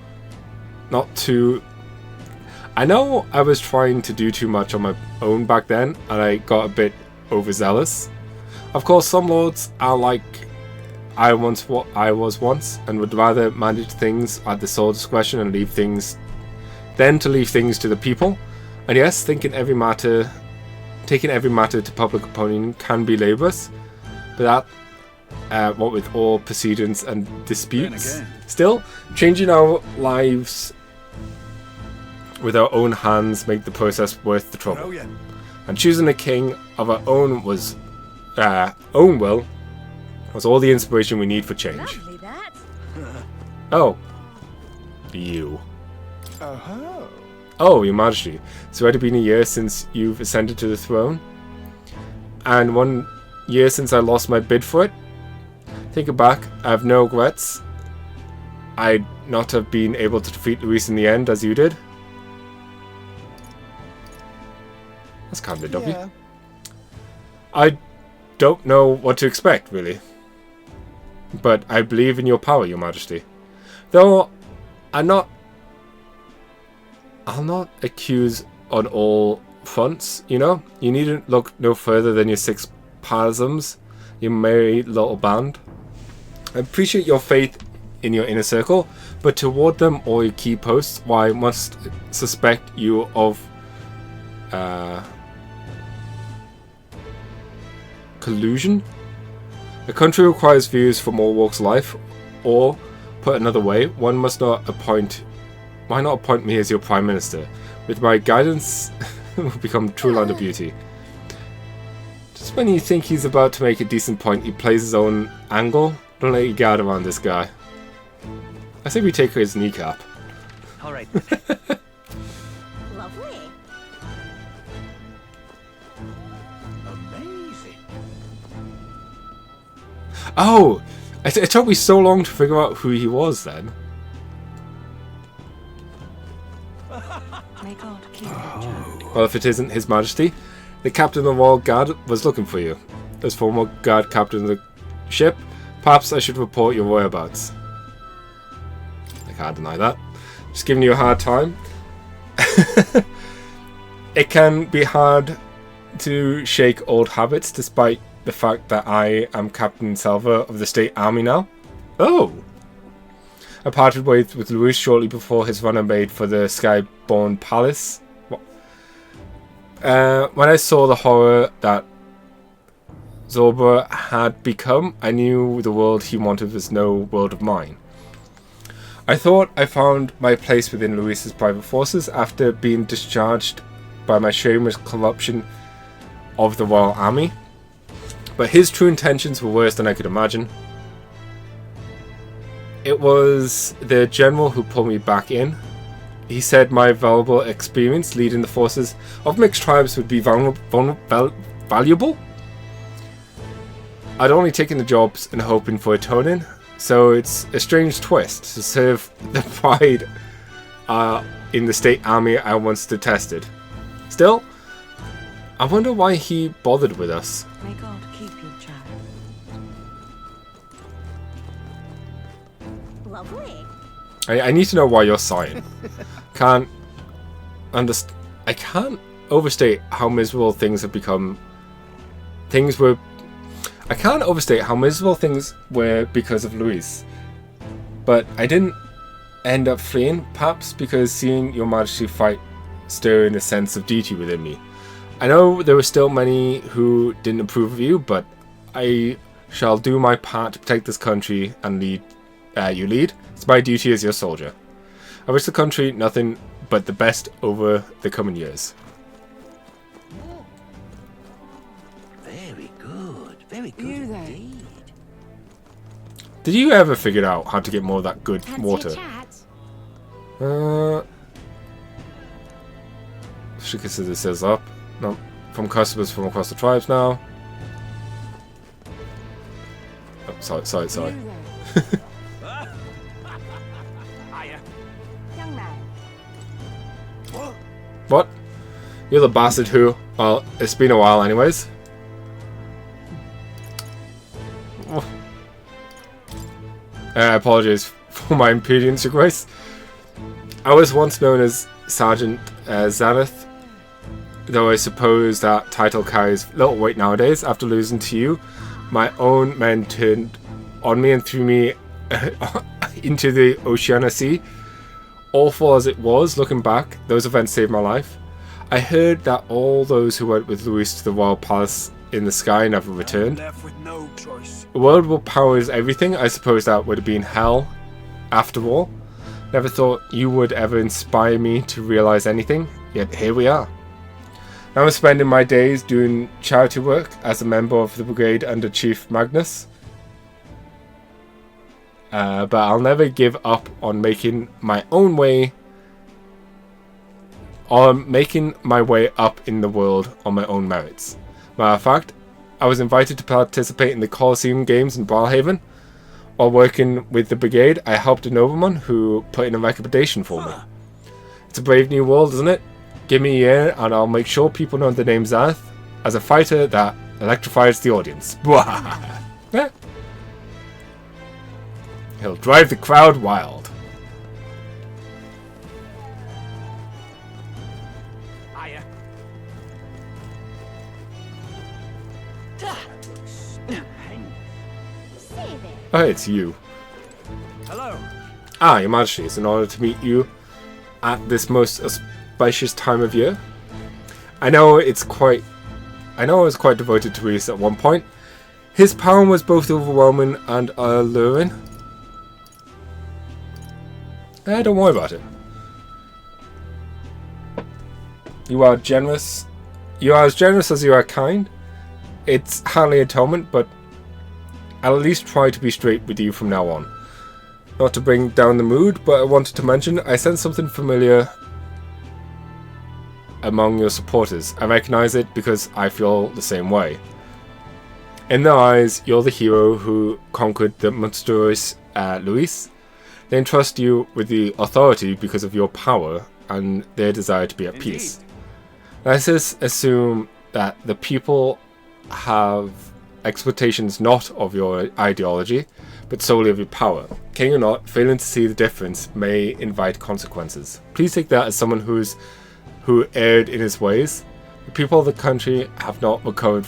I know I was trying to do too much on my own back then, and I got a bit overzealous. Of course, some lords are like I was once, and would rather manage things at the sole discretion and leave things to the people. And yes, taking every matter to public opinion can be laborious, but that, what with all proceedings and disputes, still changing our lives with our own hands make the process worth the trouble. And choosing a king of our own own will was all the inspiration we need for change. Oh. You. Oh, Your Majesty. It's already been a year since you've ascended to the throne. And 1 year since I lost my bid for it. Thinking back, I have no regrets. I'd not have been able to defeat Luis in the end as you did. That's kind of W. I don't know what to expect, really. But I believe in your power, Your Majesty. Though I'll not accuse on all fronts, you know? You needn't look no further than your 6 partisans, your merry little band. I appreciate your faith in your inner circle, but toward them or your key posts, why I must suspect you of collusion? A country requires views from all walks of life, or, put another way, why not appoint me as your Prime Minister? With my guidance, will become true land of beauty. Just when you think he's about to make a decent point, he plays his own angle. Don't let you guard around this guy. I say we take his kneecap. Alright. Lovely. Amazing. Oh! It took me so long to figure out who he was then. May God keep Well, if it isn't His Majesty, the captain of the Royal Guard was looking for you. As former guard captain of the ship, perhaps I should report your whereabouts. I can't deny that. Just giving you a hard time. It can be hard to shake old habits despite the fact that I am Captain Salva of the State Army now. Oh! I parted ways with Luis shortly before his run made for the Skyborn Palace. When I saw the horror that Zorba had become, I knew the world he wanted was no world of mine. I thought I found my place within Luis's private forces after being discharged by my shameless corruption of the Royal Army. But his true intentions were worse than I could imagine. It was the general who pulled me back in. He said my valuable experience leading the forces of mixed tribes would be valuable. I'd only taken the jobs and hoping for a turn-in, so it's a strange twist to serve the pride in the state army I once detested. Still, I wonder why he bothered with us. May God keep you, child. Lovely. I need to know why you're sighing. I can't overstate how miserable things have become. I can't overstate how miserable things were because of Luis. But I didn't end up fleeing, perhaps because seeing your Majesty fight stirred a sense of duty within me. I know there were still many who didn't approve of you, but I shall do my part to protect this country and you lead. It's my duty as your soldier. I wish the country nothing but the best over the coming years. Very good. Very good indeed. Did you ever figure out how to get more of that good water? Should consider this as up. No. From customers from across the tribes now. Oh, sorry. What? You're the bastard who... Well, it's been a while anyways. I apologize for my impudence, Your Grace. I was once known as Sergeant Zaneth, though I suppose that title carries little weight nowadays. After losing to you, my own men turned on me and threw me into the Oceania Sea. Awful as it was, looking back, those events saved my life. I heard that all those who went with Luis to the Royal Palace in the sky never returned. Left with no choice. The world will powers everything. I suppose that would have been hell after all. Never thought you would ever inspire me to realize anything, yet here we are. Now I'm spending my days doing charity work as a member of the brigade under Chief Magnus. But I'll never give up on making my own way, on making my way up in the world on my own merits. Matter of fact, I was invited to participate in the Colosseum Games in Brawlhaven. While working with the brigade, I helped a nobleman who put in a recommendation for me. It's a brave new world, isn't it? Give me a year and I'll make sure people know the name Zareth as a fighter that electrifies the audience. Yeah. He'll drive the crowd wild. Oh, it's you. Hello. Ah, Your Majesty, it's an honor to meet you at this most auspicious time of year. I know I was quite devoted to Reese at one point. His power was both overwhelming and alluring. Don't worry about it. You are generous. You are as generous as you are kind. It's hardly atonement, but I'll at least try to be straight with you from now on. Not to bring down the mood, but I wanted to mention I sense something familiar among your supporters. I recognize it because I feel the same way. In their eyes, you're the hero who conquered the monstrous Luis. They entrust you with the authority because of your power and their desire to be at peace. Let's just assume that the people have expectations not of your ideology, but solely of your power. King or not, failing to see the difference may invite consequences. Please take that as someone who erred in his ways. The people of the country have not recovered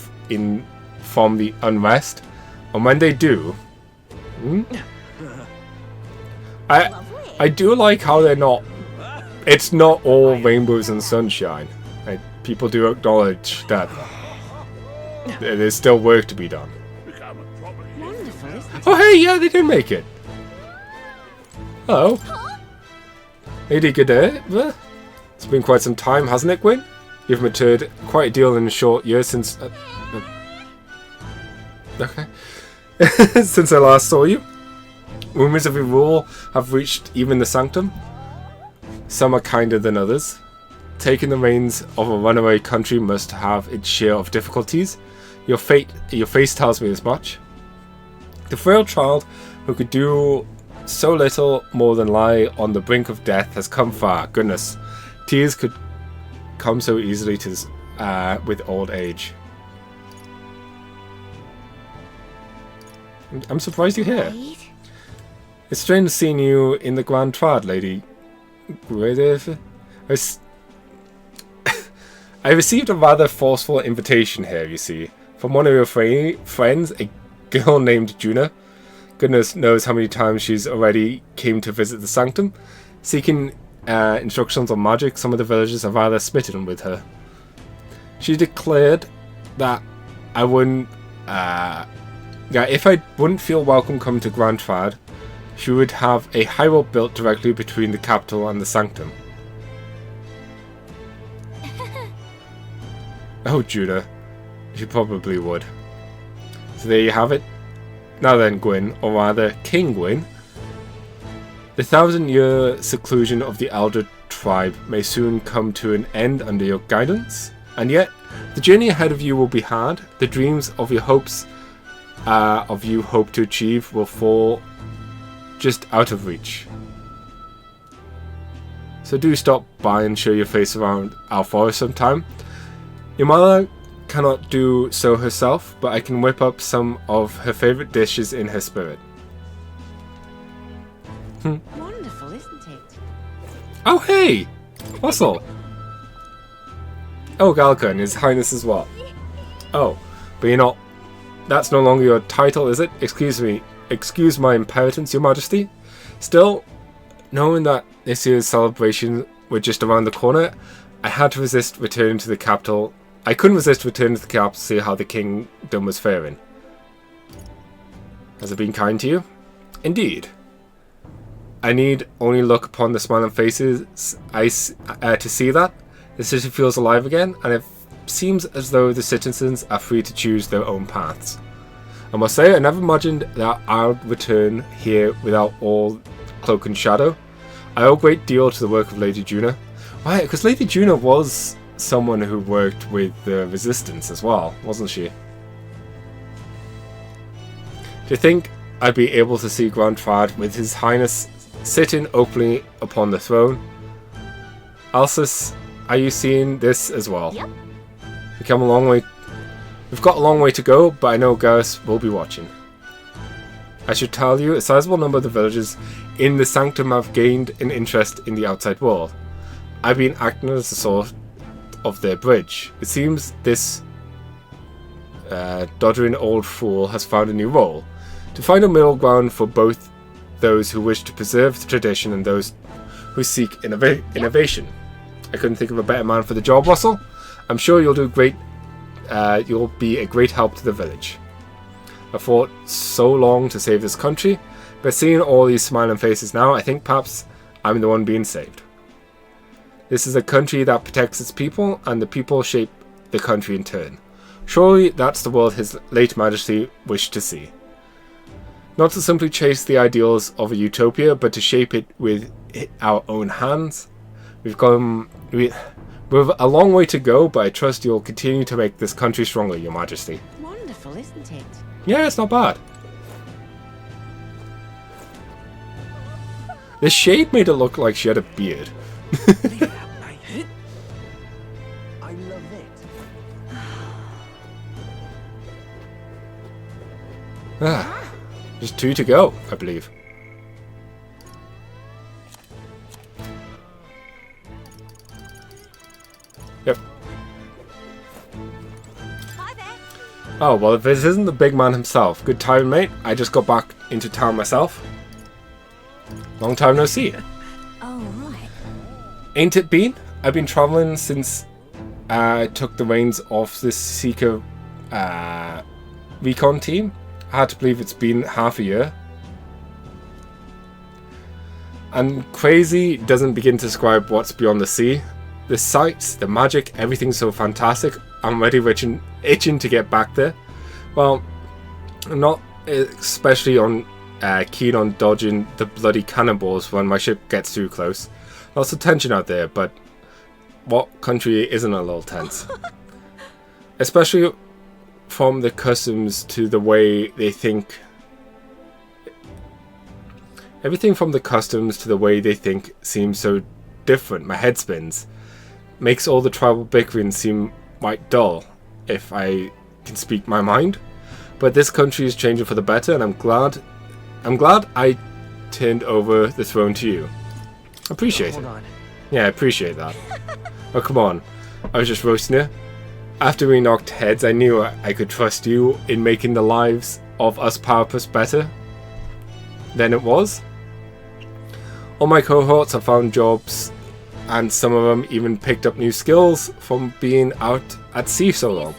from the unrest, and when they do, I do like how they're not. It's not all rainbows and sunshine. Like, people do acknowledge that there's still work to be done. Oh hey, yeah, they did make it. Hello. Lady G'day. It's been quite some time, hasn't it, Gwyn? You've matured quite a deal in a short year since... okay. Since I last saw you. Rumors of your rule have reached even the Sanctum. Some are kinder than others. Taking the reins of a runaway country must have its share of difficulties. Your face tells me as much. The frail child who could do so little more than lie on the brink of death has come far. Goodness, tears could come so easily to with old age. I'm surprised you're here. It's strange seeing you in the Grand Trad, Lady. I received a rather forceful invitation here, you see, from one of your friends, a girl named Juna. Goodness knows how many times she's already came to visit the Sanctum. Seeking instructions on magic, some of the villagers are rather smitten with her. She declared that I wouldn't, if I wouldn't feel welcome coming to Grand Trad, she would have a highway built directly between the capital and the Sanctum. Oh, Judah. She probably would. So there you have it. Now then, Gwyn, or rather, King Gwyn. The 1,000-year seclusion of the Elder tribe may soon come to an end under your guidance. And yet, the journey ahead of you will be hard. The dreams of your hopes hope to achieve will fall just out of reach. So do stop by and show your face around our forest sometime. Your mother cannot do so herself, but I can whip up some of her favourite dishes in her spirit. Wonderful, isn't it? Oh hey! Russell! Oh, Galka, and His Highness as well. Oh, but you're not... That's no longer your title, is it? Excuse me. Excuse my impertinence, Your Majesty. Still, knowing that this year's celebration were just around the corner, I had to resist returning to the capital. I couldn't resist returning to the capital to see how the kingdom was faring. Has it been kind to you? Indeed. I need only look upon the smiling faces to see that. The city feels alive again, and it seems as though the citizens are free to choose their own paths. I must say, I never imagined that I'll return here without all cloak and shadow. I owe a great deal to the work of Lady Juna. Why? Because Lady Juna was someone who worked with the Resistance as well, wasn't she? Do you think I'd be able to see Grand Trad with His Highness sitting openly upon the throne? Alsus, are you seeing this as well? Yep. We've come a long way. We've got a long way to go, but I know Garrus will be watching. I should tell you, a sizable number of the villagers in the Sanctum have gained an interest in the outside world. I've been acting as a sort of their bridge. It seems this doddering old fool has found a new role. To find a middle ground for both those who wish to preserve the tradition and those who seek innovation. I couldn't think of a better man for the job, Russell. I'm sure you'll do great. You'll be a great help to the village. I fought so long to save this country, but seeing all these smiling faces now, I think perhaps I'm the one being saved. This is a country that protects its people, and the people shape the country in turn. Surely that's the world His late Majesty wished to see. Not to simply chase the ideals of a utopia, but to shape it with our own hands. We've a long way to go, but I trust you'll continue to make this country stronger, Your Majesty. Wonderful, isn't it? Yeah, it's not bad. The shade made it look like she had a beard. I love it. Just 2 to go, I believe. Yep. Oh, well, if this isn't the big man himself. Good time, mate. I just got back into town myself. Long time no see. Oh, right. Ain't it been? I've been traveling since I took the reins off this Seeker recon team. I had to believe it's been half a year. And crazy doesn't begin to describe what's beyond the sea. The sights, the magic, everything's so fantastic. I'm already itching to get back there. Well, I'm not especially keen on dodging the bloody cannonballs when my ship gets too close. Lots of tension out there, but what country isn't a little tense? Especially from the customs to the way they think. Everything from the customs to the way they think seems so different. My head spins. Makes all the tribal bickering seem quite dull, if I can speak my mind. But this country is changing for the better, and I'm glad I turned over the throne to you. Appreciate it. Yeah, I appreciate that. Oh, come on. I was just roasting you. After we knocked heads, I knew I could trust you in making the lives of us powerpuffs better than it was. All my cohorts have found jobs, and some of them even picked up new skills from being out at sea so long.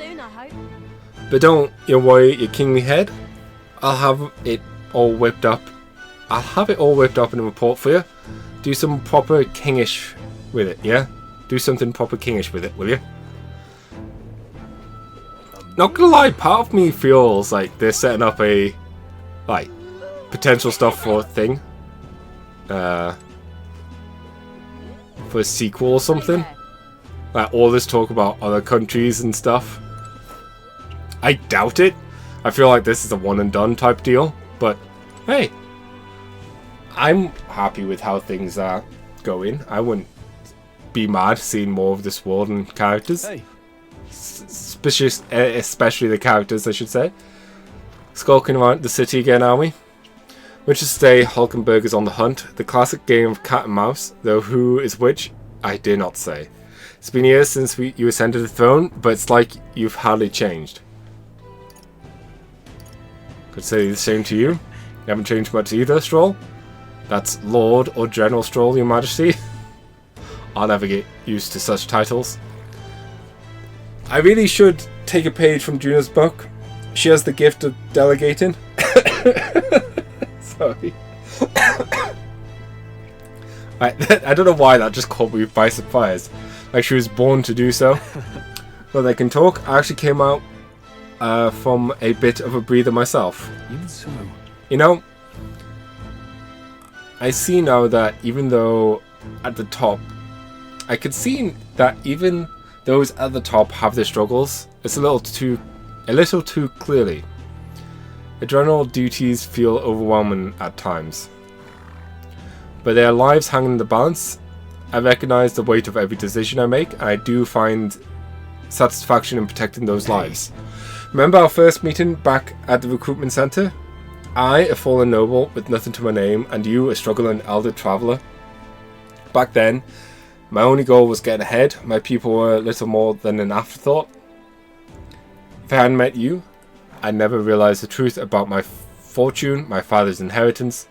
But don't you worry your kingly head. I'll have it all whipped up. I'll have it all whipped up in a report for you. Do some proper kingish with it, yeah? Do something proper kingish with it, will you? Not gonna lie, part of me feels like they're setting up a potential stuff for a thing. For a sequel or something. Like all this talk about other countries and stuff. I doubt it. I feel like this is a one and done type deal. But hey, I'm happy with how things are going. I wouldn't be mad seeing more of this world and characters. Hey. Especially the characters, I should say. Skulking around the city again, are we? Which is to say, Hulkenberg is on the hunt. The classic game of cat and mouse, though who is which, I dare not say. It's been years since you ascended the throne, but it's like you've hardly changed. Could say the same to you. You haven't changed much either, Stroll. That's Lord or General Stroll, Your Majesty. I'll never get used to such titles. I really should take a page from Juna's book. She has the gift of delegating. Sorry. I don't know why that just caught me by surprise. Like she was born to do so. But they can talk. I actually came out from a bit of a breather myself. Even so. You know, I see now that even though at the top, I could see that even those at the top have their struggles. It's a little too clearly. The general duties feel overwhelming at times, but their lives hang in the balance. I recognize the weight of every decision I make, and I do find satisfaction in protecting those lives. Remember our first meeting back at the recruitment center? I, a fallen noble with nothing to my name, and you, a struggling elder traveler. Back then, my only goal was getting ahead. My people were little more than an afterthought. If I hadn't met you, I never realized the truth about my fortune, my father's inheritance,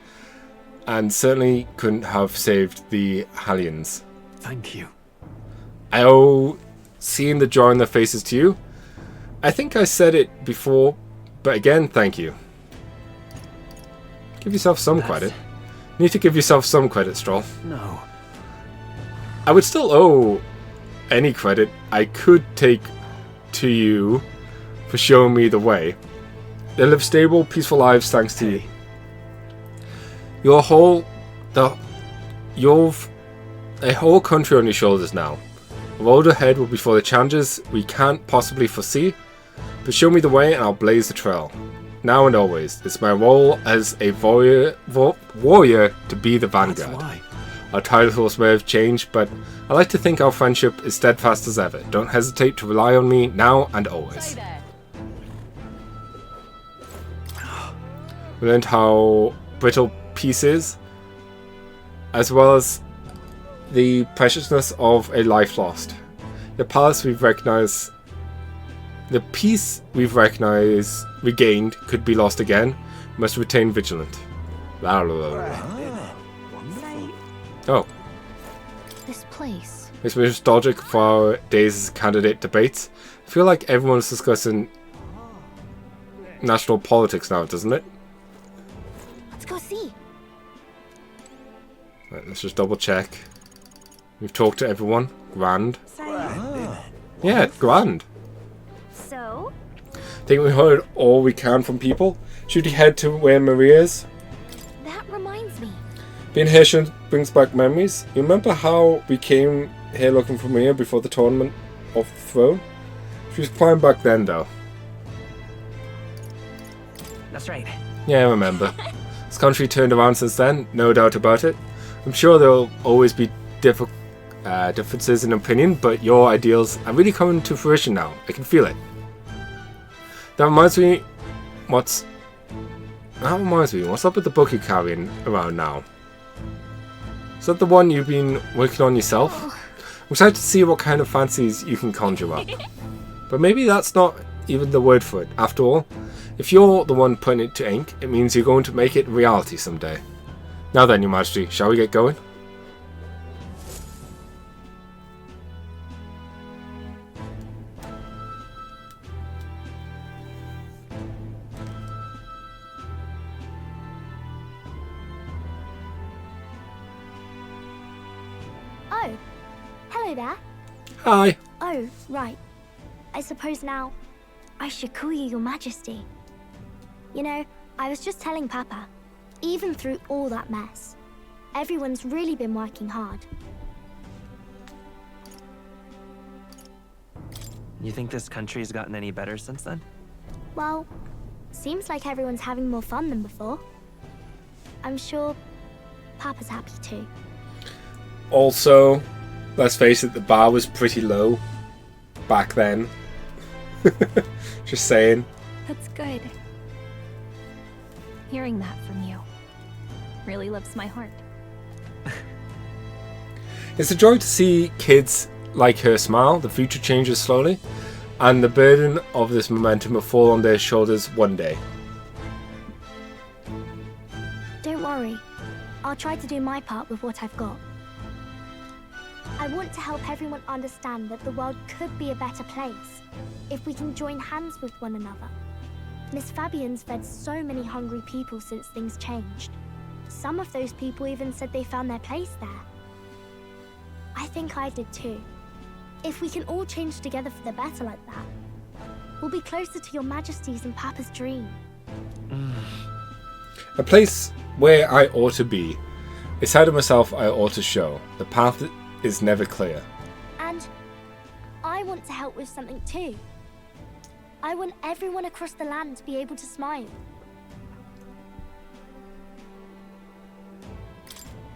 and certainly couldn't have saved the Hallians. Thank you. I owe seeing the joy on their faces to you. I think I said it before, but again, thank you. Give yourself some credit. You need to give yourself some credit, Stroll. No. I would still owe any credit I could take to you for showing me the way. They live stable, peaceful lives thanks to you. You've a whole country on your shoulders now. The road ahead will be full of challenges we can't possibly foresee, but show me the way and I'll blaze the trail. now and always. It's my role as a warrior to be the vanguard. That's why. Our titles may have changed, but I like to think our friendship is steadfast as ever. Don't hesitate to rely on me now and always. We learned how brittle peace is, as well as the preciousness of a life lost. The peace we've regained could be lost again. Must retain vigilant. Blah, blah, blah, blah. Oh. This place. Makes me nostalgic for our days as candidate debates. I feel like everyone's discussing national politics now, doesn't it? Let's go see. Right, let's just double check. We've talked to everyone. Grand. Yeah, grand. So? Think we heard all we can from people. Should we head to where Maria is? That reminds me. Being Haitian brings back memories. You remember how we came here looking for Maria before the tournament of the throne? She was fine back then, though. That's right. Yeah, I remember. This country turned around since then, no doubt about it. I'm sure there'll always be differences in opinion, but your ideals are really coming to fruition now. I can feel it. That reminds me, what's up with the book you're carrying around now? Is that the one you've been working on yourself? I'm excited to see what kind of fancies you can conjure up. But maybe that's not even the word for it. After all, if you're the one putting it to ink, it means you're going to make it reality someday. Now then, Your Majesty, shall we get going? Oh, hello there. Hi. Oh, right. I suppose now I should call you Your Majesty. You know, I was just telling Papa, even through all that mess, everyone's really been working hard. You think this country's gotten any better since then? Well, seems like everyone's having more fun than before. I'm sure Papa's happy too. Also, let's face it, the bar was pretty low back then. Just saying. That's good. Hearing that from you really lifts my heart. It's a joy to see kids like her smile. The future changes slowly, and the burden of this momentum will fall on their shoulders one day. Don't worry. I'll try to do my part with what I've got. I want to help everyone understand that the world could be a better place if we can join hands with one another. Miss Fabian's fed so many hungry people since things changed. Some of those people even said they found their place there. I think I did too. If we can all change together for the better like that, we'll be closer to Your Majesty's and Papa's dream. A place where I ought to be. A side of myself I ought to show. The path is never clear. And I want to help with something too. I want everyone across the land to be able to smile.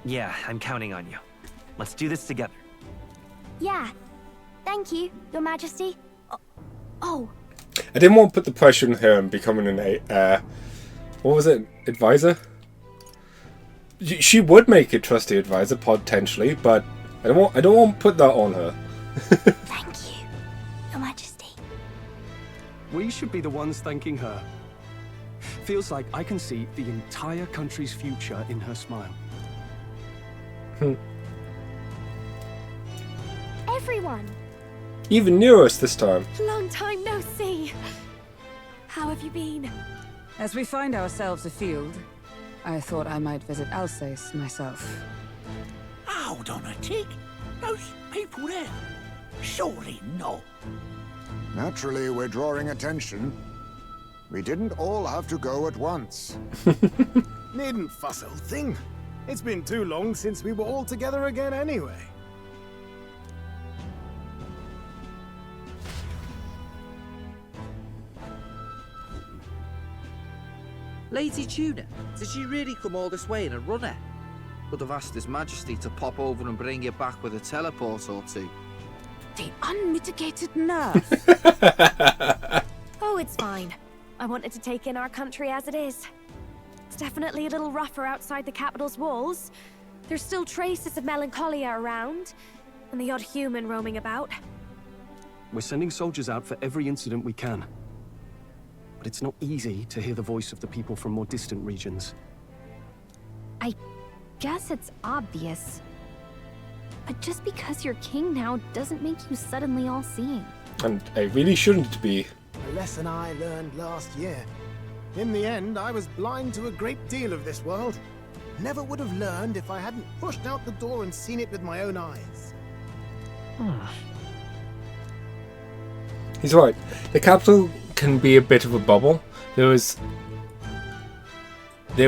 Yeah, I'm counting on you. Let's do this together. Yeah. Thank you, Your Majesty. Oh. I didn't want to put the pressure on her and becoming an what was it? Advisor? She would make a trusty advisor potentially, but I don't want to put that on her. Thank you, Your Majesty. We should be the ones thanking her. Feels like I can see the entire country's future in her smile. Everyone. Even near us this time. Long time no see. How have you been? As we find ourselves afield, I thought I might visit Alsace myself. Hold on a tick. Those people there? Surely not. Naturally, we're drawing attention. We didn't all have to go at once. Needn't fuss, old thing. It's been too long since we were all together again anyway. Lady Tuna, did she really come all this way in a runner? Could have asked His Majesty to pop over and bring you back with a teleport or two. The unmitigated nerve. Oh, it's fine. I wanted to take in our country as it is. It's definitely a little rougher outside the capital's walls. There's still traces of melancholia around, and the odd human roaming about. We're sending soldiers out for every incident we can. But it's not easy to hear the voice of the people from more distant regions. I guess it's obvious. But just because you're king now doesn't make you suddenly all-seeing. And I really shouldn't be. A lesson I learned last year. In the end, I was blind to a great deal of this world. Never would have learned if I hadn't pushed out the door and seen it with my own eyes. He's right. The capital can be a bit of a bubble. There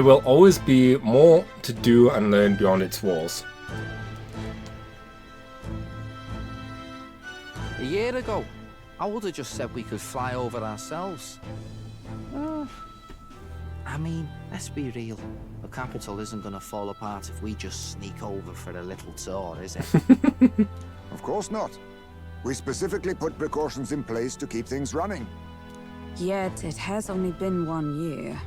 will always be more to do and learn beyond its walls. A year ago, I would have just said we could fly over ourselves. I mean, let's be real. The capital isn't going to fall apart if we just sneak over for a little tour, is it? Of course not. We specifically put precautions in place to keep things running. Yet it has only been 1 year.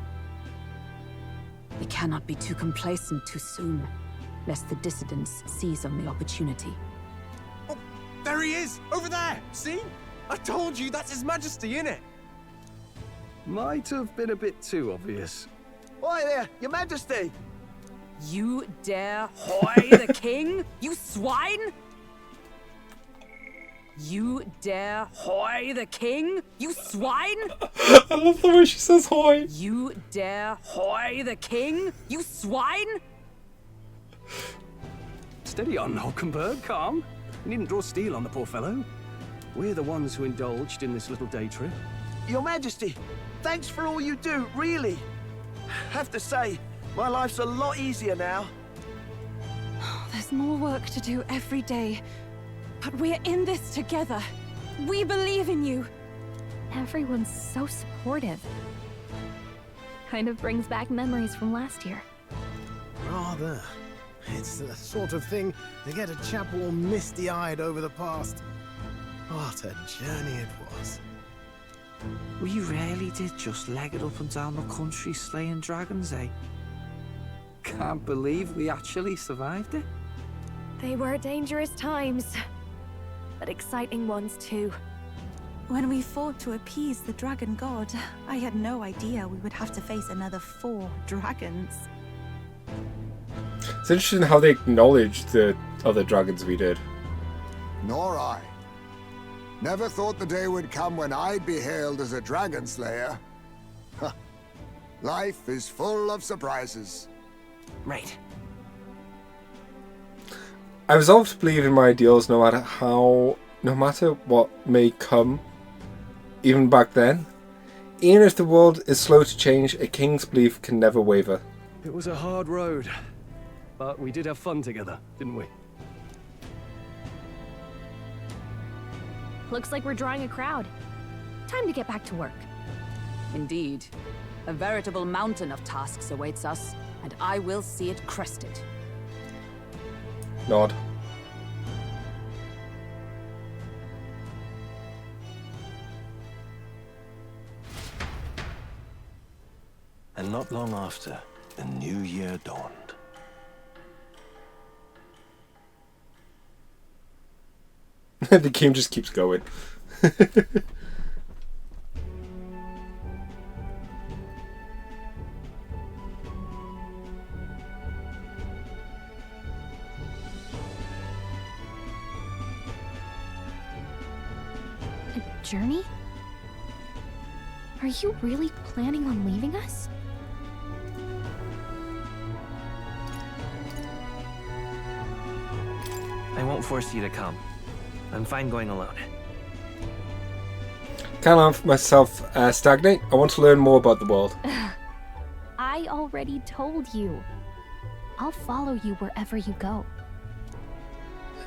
We cannot be too complacent too soon, lest the dissidents seize on the opportunity. Oh, there he is! Over there! See? I told you, that's His Majesty, innit? Might have been a bit too obvious. Oi there, Your Majesty! You dare hoy the king, you swine? You dare hoy the king, you swine? I love the way she says hoy. You dare hoy the king, you swine? Steady on, Hulkenberg, calm. You needn't draw steel on the poor fellow. We're the ones who indulged in this little day trip. Your Majesty, thanks for all you do, really. Have to say, my life's a lot easier now. There's more work to do every day, but we're in this together. We believe in you. Everyone's so supportive. Kind of brings back memories from last year. Rather. It's the sort of thing to get a chap all misty-eyed over the past. What a journey it was. We really did just leg it up and down the country slaying dragons, eh? Can't believe we actually survived it. They were dangerous times, but exciting ones too. When we fought to appease the dragon god, I had no idea we would have to face another 4 dragons. It's interesting how they acknowledge the other dragons we did. Nor I. Never thought the day would come when I'd be hailed as a dragon slayer. Huh. Life is full of surprises. Right. I resolved to believe in my ideals no matter what may come, even back then. Even if the world is slow to change, a king's belief can never waver. It was a hard road, but we did have fun together, didn't we? Looks like we're drawing a crowd. Time to get back to work. Indeed. A veritable mountain of tasks awaits us, and I will see it crested. Nod. And not long after, a new year dawned. The game just keeps going. A journey? Are you really planning on leaving us? I won't force you to come. I'm fine going alone. Can't let myself stagnate. I want to learn more about the world. I already told you. I'll follow you wherever you go.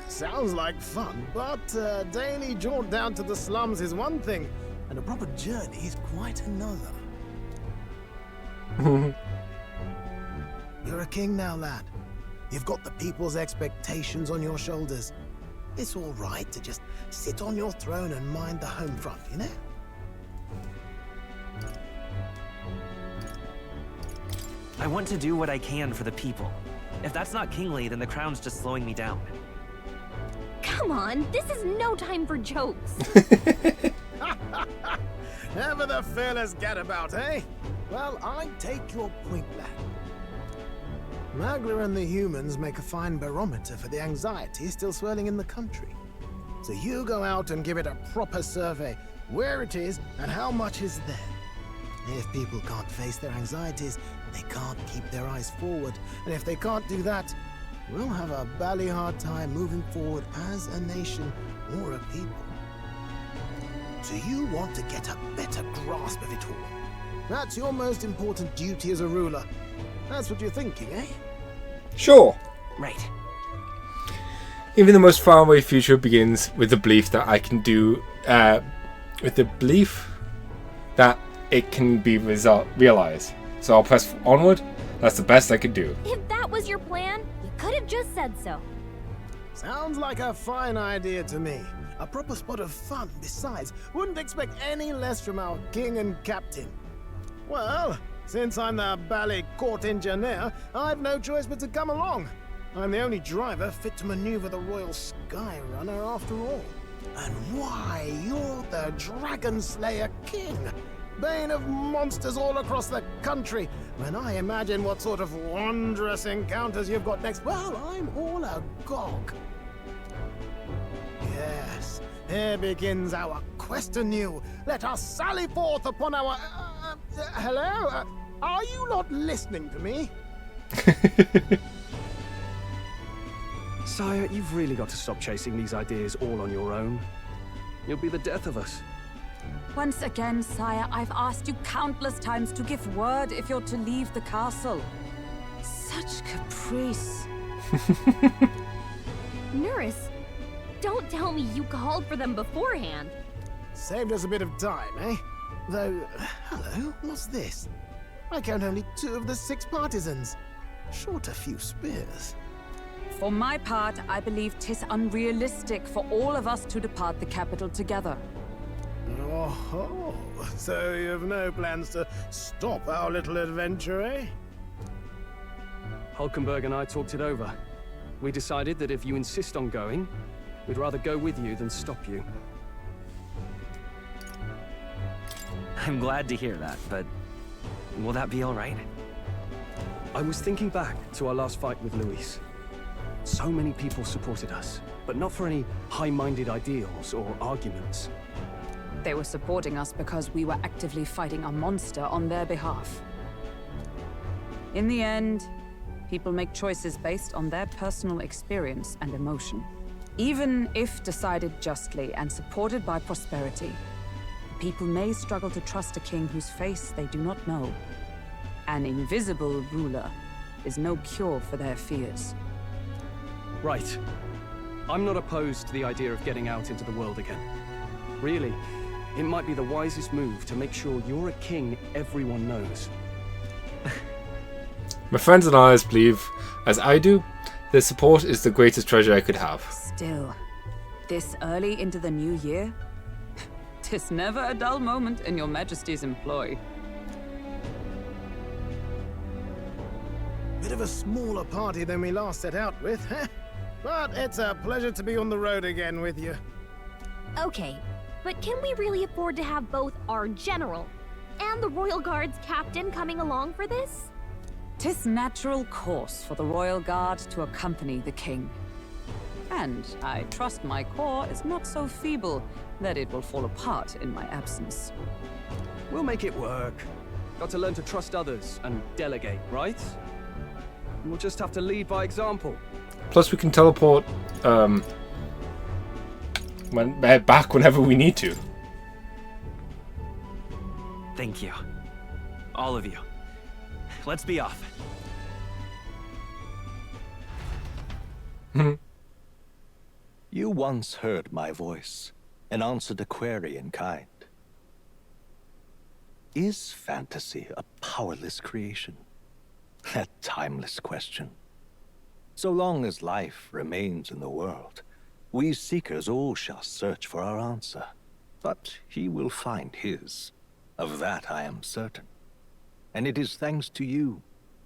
Sounds like fun, but a daily jaunt down to the slums is one thing, and a proper journey is quite another. You're a king now, lad. You've got the people's expectations on your shoulders. It's all right to just sit on your throne and mind the home front, you know? I want to do what I can for the people. If that's not kingly, then the crown's just slowing me down. Come on, this is no time for jokes. Ever the fearless gadabout, eh? Well, I take your point, lad. Magla and the humans make a fine barometer for the anxiety still swirling in the country. So you go out and give it a proper survey, where it is and how much is there. If people can't face their anxieties, they can't keep their eyes forward. And if they can't do that, we'll have a bally hard time moving forward as a nation or a people. So you want to get a better grasp of it all. That's your most important duty as a ruler. That's what you're thinking, eh? Sure. Right. Even the most faraway future begins with the belief that I can do, with the belief that it can be realized. So I'll press onward. That's the best I can do. If that was your plan, you could have just said so. Sounds like a fine idea to me. A proper spot of fun, besides. Wouldn't expect any less from our king and captain. Well, since I'm the bally court engineer, I've no choice but to come along. I'm the only driver fit to maneuver the Royal Skyrunner after all. And why, you're the Dragon Slayer King, bane of monsters all across the country. When I imagine what sort of wondrous encounters you've got next, well, I'm all agog. Yes, here begins our quest anew. Let us sally forth upon our... hello? Are you not listening to me? Sire, you've really got to stop chasing these ideas all on your own. You'll be the death of us. Once again, sire, I've asked you countless times to give word if you're to leave the castle. Such caprice. Nurse, don't tell me you called for them beforehand. Saved us a bit of time, eh? Though, hello, what's this? I count only 2 of the 6 partisans. Short a few spears. For my part, I believe 'tis unrealistic for all of us to depart the capital together. Oh, so you have no plans to stop our little adventure, eh? Hulkenberg and I talked it over. We decided that if you insist on going, we'd rather go with you than stop you. I'm glad to hear that, but will that be all right? I was thinking back to our last fight with Luis. So many people supported us, but not for any high-minded ideals or arguments. They were supporting us because we were actively fighting a monster on their behalf. In the end, people make choices based on their personal experience and emotion. Even if decided justly and supported by prosperity, people may struggle to trust a king whose face they do not know. An invisible ruler is no cure for their fears. Right. I'm not opposed to the idea of getting out into the world again. Really, it might be the wisest move to make sure you're a king everyone knows. My friends and I believe, as I do, their support is the greatest treasure I could have. Still, this early into the new year? 'Tis never a dull moment in your Majesty's employ. Bit of a smaller party than we last set out with, huh? But it's a pleasure to be on the road again with you. Okay, but can we really afford to have both our general and the Royal Guard's captain coming along for this? 'Tis natural course for the Royal Guard to accompany the king. And I trust my corps is not so feeble that it will fall apart in my absence. We'll make it work. Got to learn to trust others and delegate, right? We'll just have to lead by example. Plus we can teleport back whenever we need to. Thank you. All of you. Let's be off. You once heard my voice and answered a query in kind. Is fantasy a powerless creation? That timeless question. So long as life remains in the world, we seekers all shall search for our answer. But he will find his. Of that I am certain. And it is thanks to you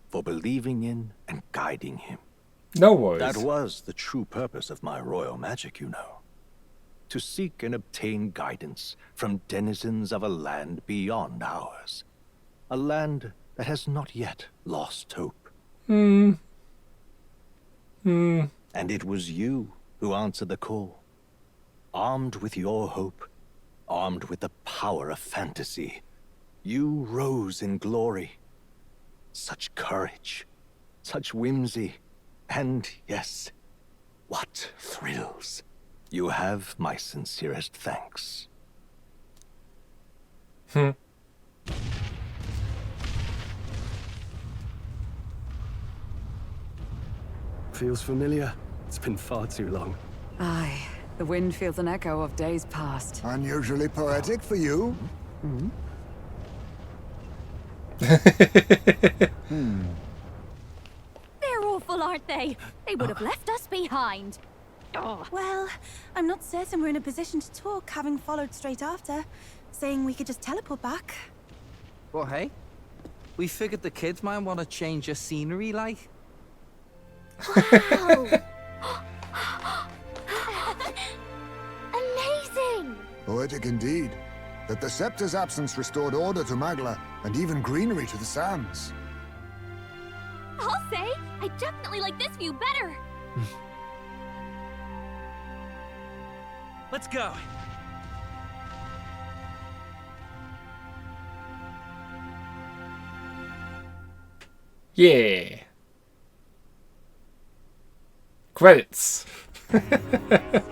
for believing in and guiding him. No worries. That was the true purpose of my royal magic, you know. To seek and obtain guidance from denizens of a land beyond ours. A land that has not yet lost hope. And it was you who answered the call. Armed with your hope, armed with the power of fantasy, you rose in glory. Such courage, such whimsy, and yes, what thrills. You have my sincerest thanks. Feels familiar. It's been far too long. Aye, the wind feels an echo of days past. Unusually poetic for you. They're awful, aren't they? They would have left us behind. Oh. Well, I'm not certain we're in a position to talk, having followed straight after, saying we could just teleport back. Well, hey, we figured the kids might want to change your scenery, like. Wow! Amazing! Poetic indeed. That the scepter's absence restored order to Magla, and even greenery to the sands. I'll say, I definitely like this view better. Let's go. Yeah. Credits. That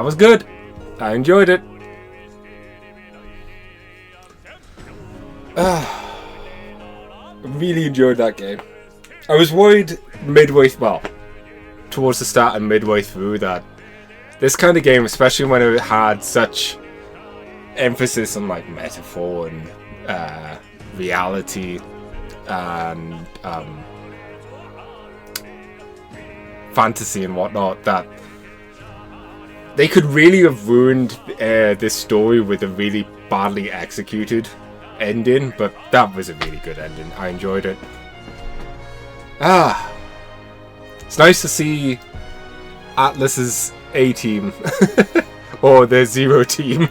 was good. I enjoyed it. Really enjoyed that game. I was worried towards the start and midway through, that this kind of game, especially when it had such emphasis on like metaphor and reality and fantasy and whatnot, that they could really have ruined this story with a really badly executed ending, but that was a really good ending. I enjoyed it. It's nice to see Atlus's A-team or their Zero team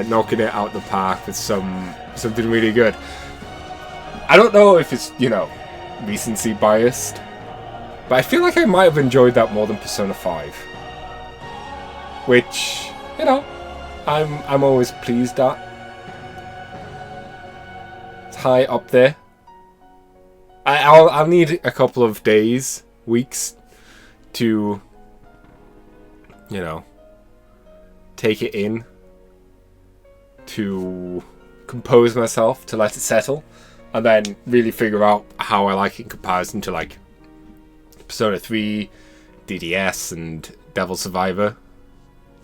knocking it out the park with something really good. I don't know if it's, recency biased, but I feel like I might have enjoyed that more than Persona 5. Which, I'm always pleased at. It's high up there. I'll need a couple of days, weeks, to, take it in, to compose myself, to let it settle, and then really figure out how I like it in comparison to, like, Persona 3, DDS, and Devil Survivor,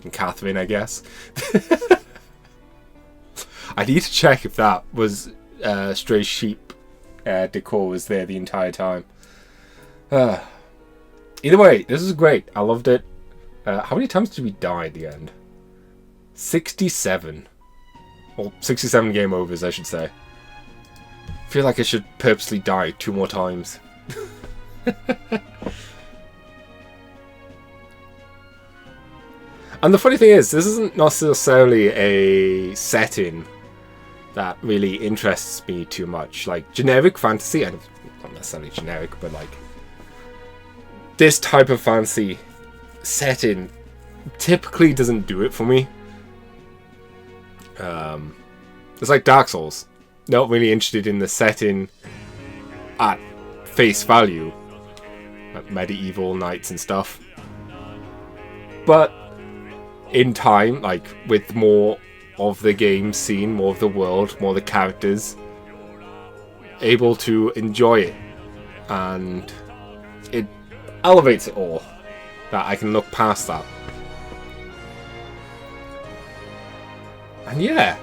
and Catherine, I guess. I need to check if that was Stray Sheep decor was there the entire time. Either way, this is great. I loved it. How many times did we die at the end? 67. Well, 67 game overs, I should say. I feel like I should purposely die 2 more times. And the funny thing is, this isn't necessarily a setting that really interests me too much. Like, generic fantasy, and not necessarily generic, but like, this type of fantasy setting typically doesn't do it for me. It's like Dark Souls. Not really interested in the setting at face value, like medieval knights and stuff. But in time, like with more of the game scene, more of the world, more of the characters, able to enjoy it, and it elevates it all, that I can look past that. And yeah,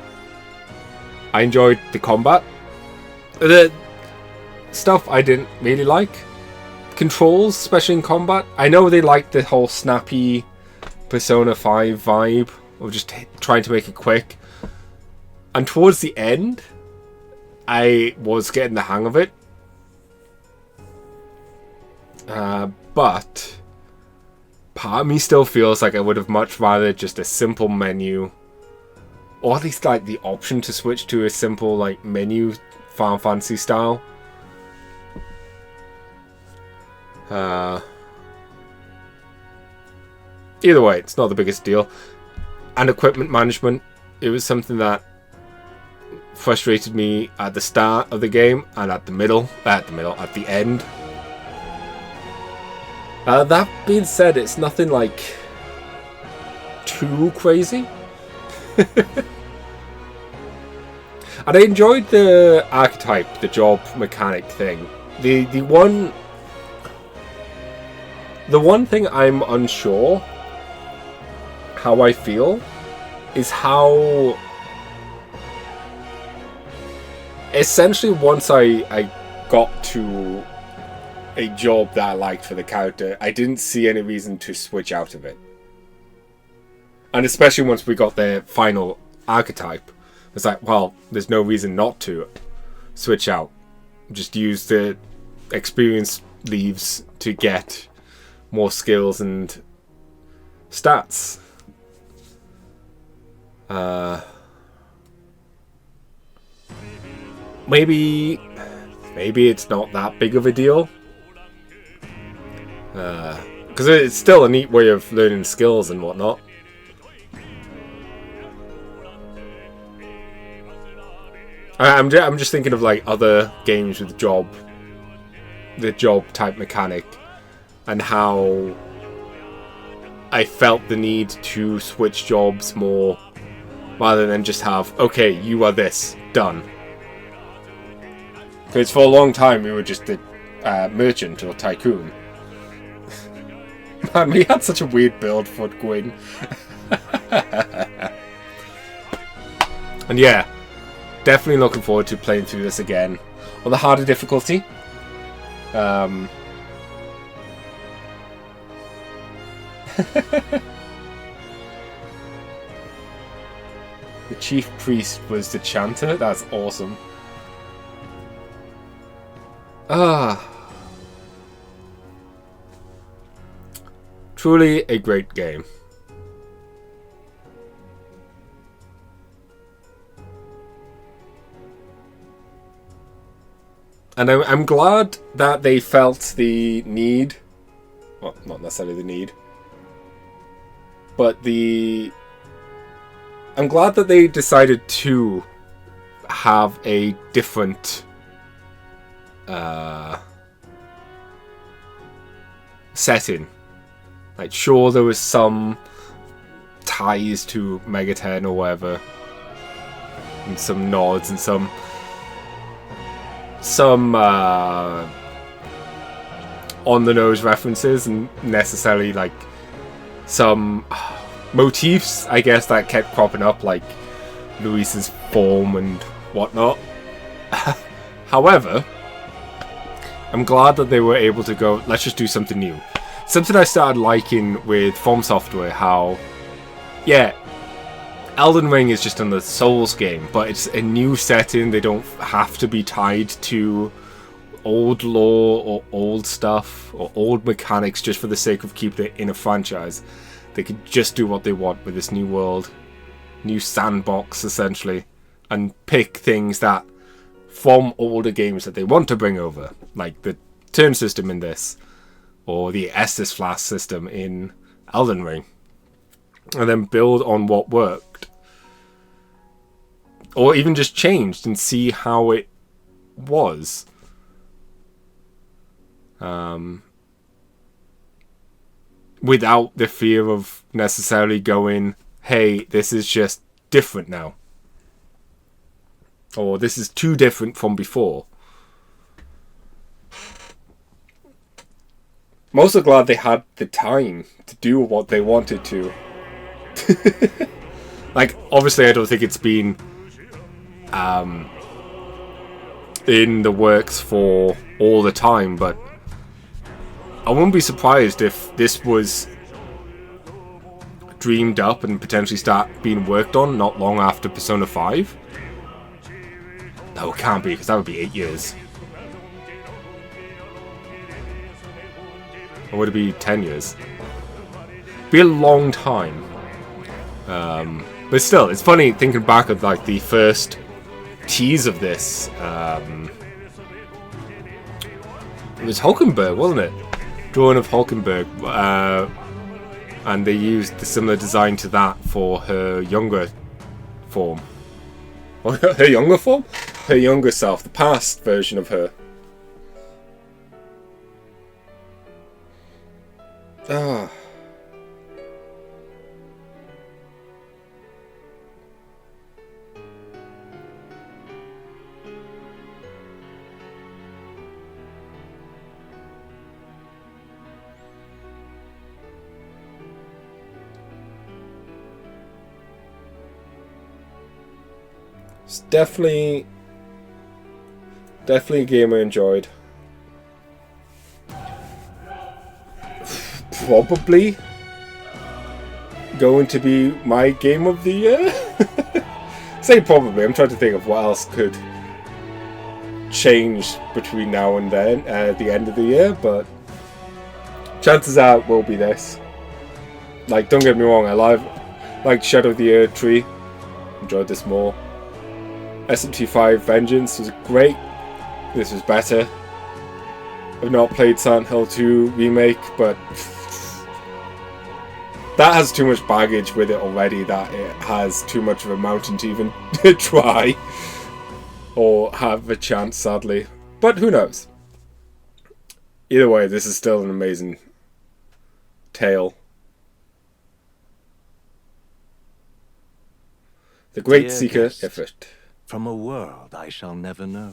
I enjoyed the combat. The stuff I didn't really like, controls, especially in combat. I know they like the whole snappy Persona 5 vibe of just trying to make it quick. And towards the end, I was getting the hang of it. But part of me still feels like I would have much rather just a simple menu, or at least like the option to switch to a simple like menu Final Fantasy style. Either way, it's not the biggest deal. And equipment management, it was something that frustrated me at the start of the game and at the end. That being said, it's nothing like too crazy. And I enjoyed the archetype, the job mechanic thing. The one thing I'm unsure how I feel is how essentially once I got to a job that I liked for the character, I didn't see any reason to switch out of it. And especially once we got the final archetype, it's like, well, there's no reason not to switch out. Just use the experience leaves to get more skills and stats. Maybe it's not that big of a deal. Because it's still a neat way of learning skills and whatnot. I'm just thinking of like other games with the job type mechanic, and how I felt the need to switch jobs more rather than just have, okay, you are this, done. Because for a long time we were just a merchant or tycoon. Man, we had such a weird build for Gwyn. And yeah, definitely looking forward to playing through this again on the harder difficulty. The chief priest was the chanter. That's awesome. Truly a great game. And I'm glad that they felt the need, well, not necessarily the need, but I'm glad that they decided to have a different setting. Like, sure, there was some ties to Mega 10 or whatever, and some nods and some on-the-nose references, and necessarily like some motifs, I guess, that kept cropping up, like Luis's form and whatnot. However, I'm glad that they were able to go, let's just do something new. Something I started liking with From Software, how, yeah, Elden Ring is just another Souls game, but it's a new setting. They don't have to be tied to old lore or old stuff or old mechanics just for the sake of keeping it in a franchise. They can just do what they want with this new world, new sandbox essentially, and pick things that from older games that they want to bring over, like the turn system in this, or the Estus Flask system in Elden Ring, and then build on what worked, or even just changed and see how it was. Without the fear of necessarily going, hey, this is just different now, or this is too different from before. I'm also glad they had the time to do what they wanted to. Like, obviously I don't think it's been in the works for all the time, but I wouldn't be surprised if this was dreamed up and potentially start being worked on not long after Persona 5. No, it can't be, because that would be 8 years. Or would it be 10 years? It'd be a long time. But still, it's funny thinking back of like the first tease of this. It was Hulkenberg, wasn't it? Drawing of Hulkenberg. And they used the similar design to that for her younger form. Her younger form? Her younger self, the past version of her. Ah. It's definitely a game I enjoyed. Probably going to be my game of the year. Say probably. I'm trying to think of what else could change between now and then at the end of the year, but chances are it will be this. Like, don't get me wrong, I like Shadow of the Earth Tree. Enjoyed this more. SMT5 Vengeance was great. This was better. I've not played Silent Hill 2 Remake, but that has too much baggage with it already that it has too much of a mountain to even try or have a chance, sadly. But who knows? Either way, this is still an amazing tale. The Great Dear Seeker, guest, Ifrit. From a world I shall never know.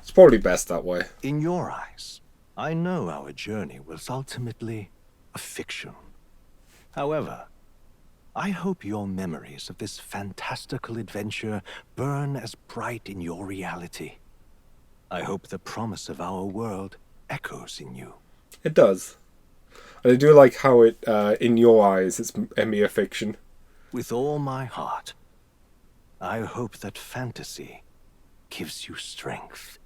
It's probably best that way. In your eyes, I know our journey was ultimately a fiction. However, I hope your memories of this fantastical adventure burn as bright in your reality. I hope the promise of our world echoes in you. It does. And I do like how it, in your eyes, it's a mere fiction. With all my heart, I hope that fantasy gives you strength.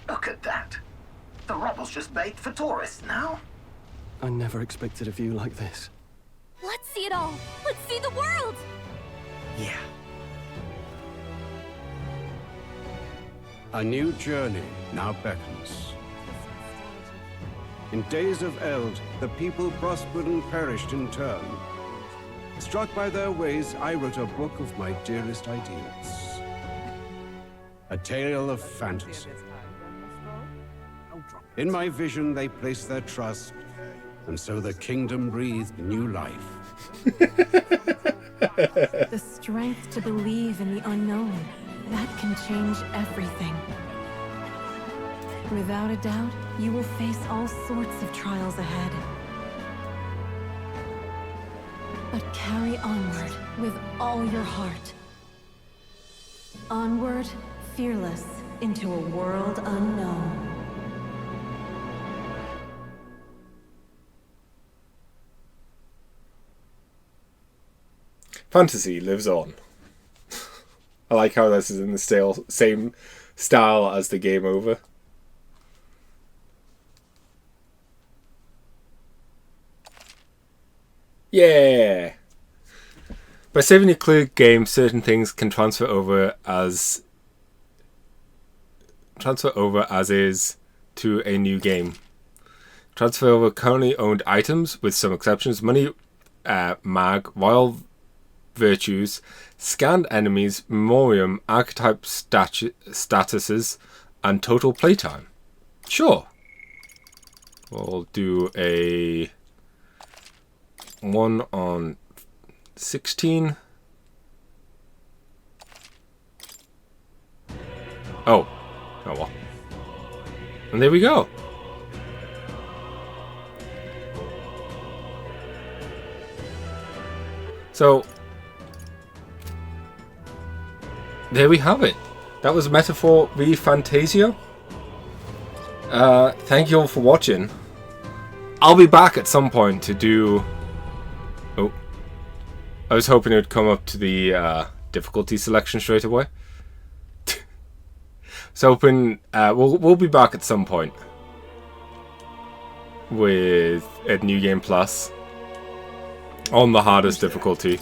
Look at that. The rubble's just baked for tourists now. I never expected a view like this. Let's see it all. Let's see the world. Yeah. A new journey now beckons. In days of eld, the people prospered and perished in turn. Struck by their ways, I wrote a book of my dearest ideals. A tale of fantasy. In my vision, they placed their trust, and so the kingdom breathed new life. The strength to believe in the unknown, that can change everything. Without a doubt, you will face all sorts of trials ahead. But carry onward with all your heart. Onward, fearless, into a world unknown. Fantasy lives on. I like how this is in the same style as the game over. Yeah! By saving your clear game, certain things can transfer over as is to a new game. Transfer over currently owned items, with some exceptions. Money, mag, royal virtues, scanned enemies, memoriam, archetype statuses, and total playtime. Sure. We'll do a one on 16. Oh. Oh well. And there we go. So, there we have it. That was Metaphore ReFantazio. Thank you all for watching. I'll be back at some point to do... Oh. I was hoping it would come up to the difficulty selection straight away. So hoping we'll be back at some point with a New Game Plus on the hardest difficulty.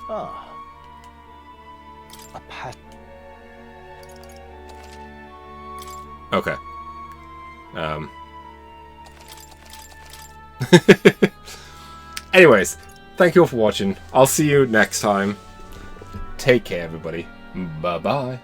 Ah, a pat. Okay. Anyways, thank you all for watching. I'll see you next time. Take care, everybody. Bye-bye.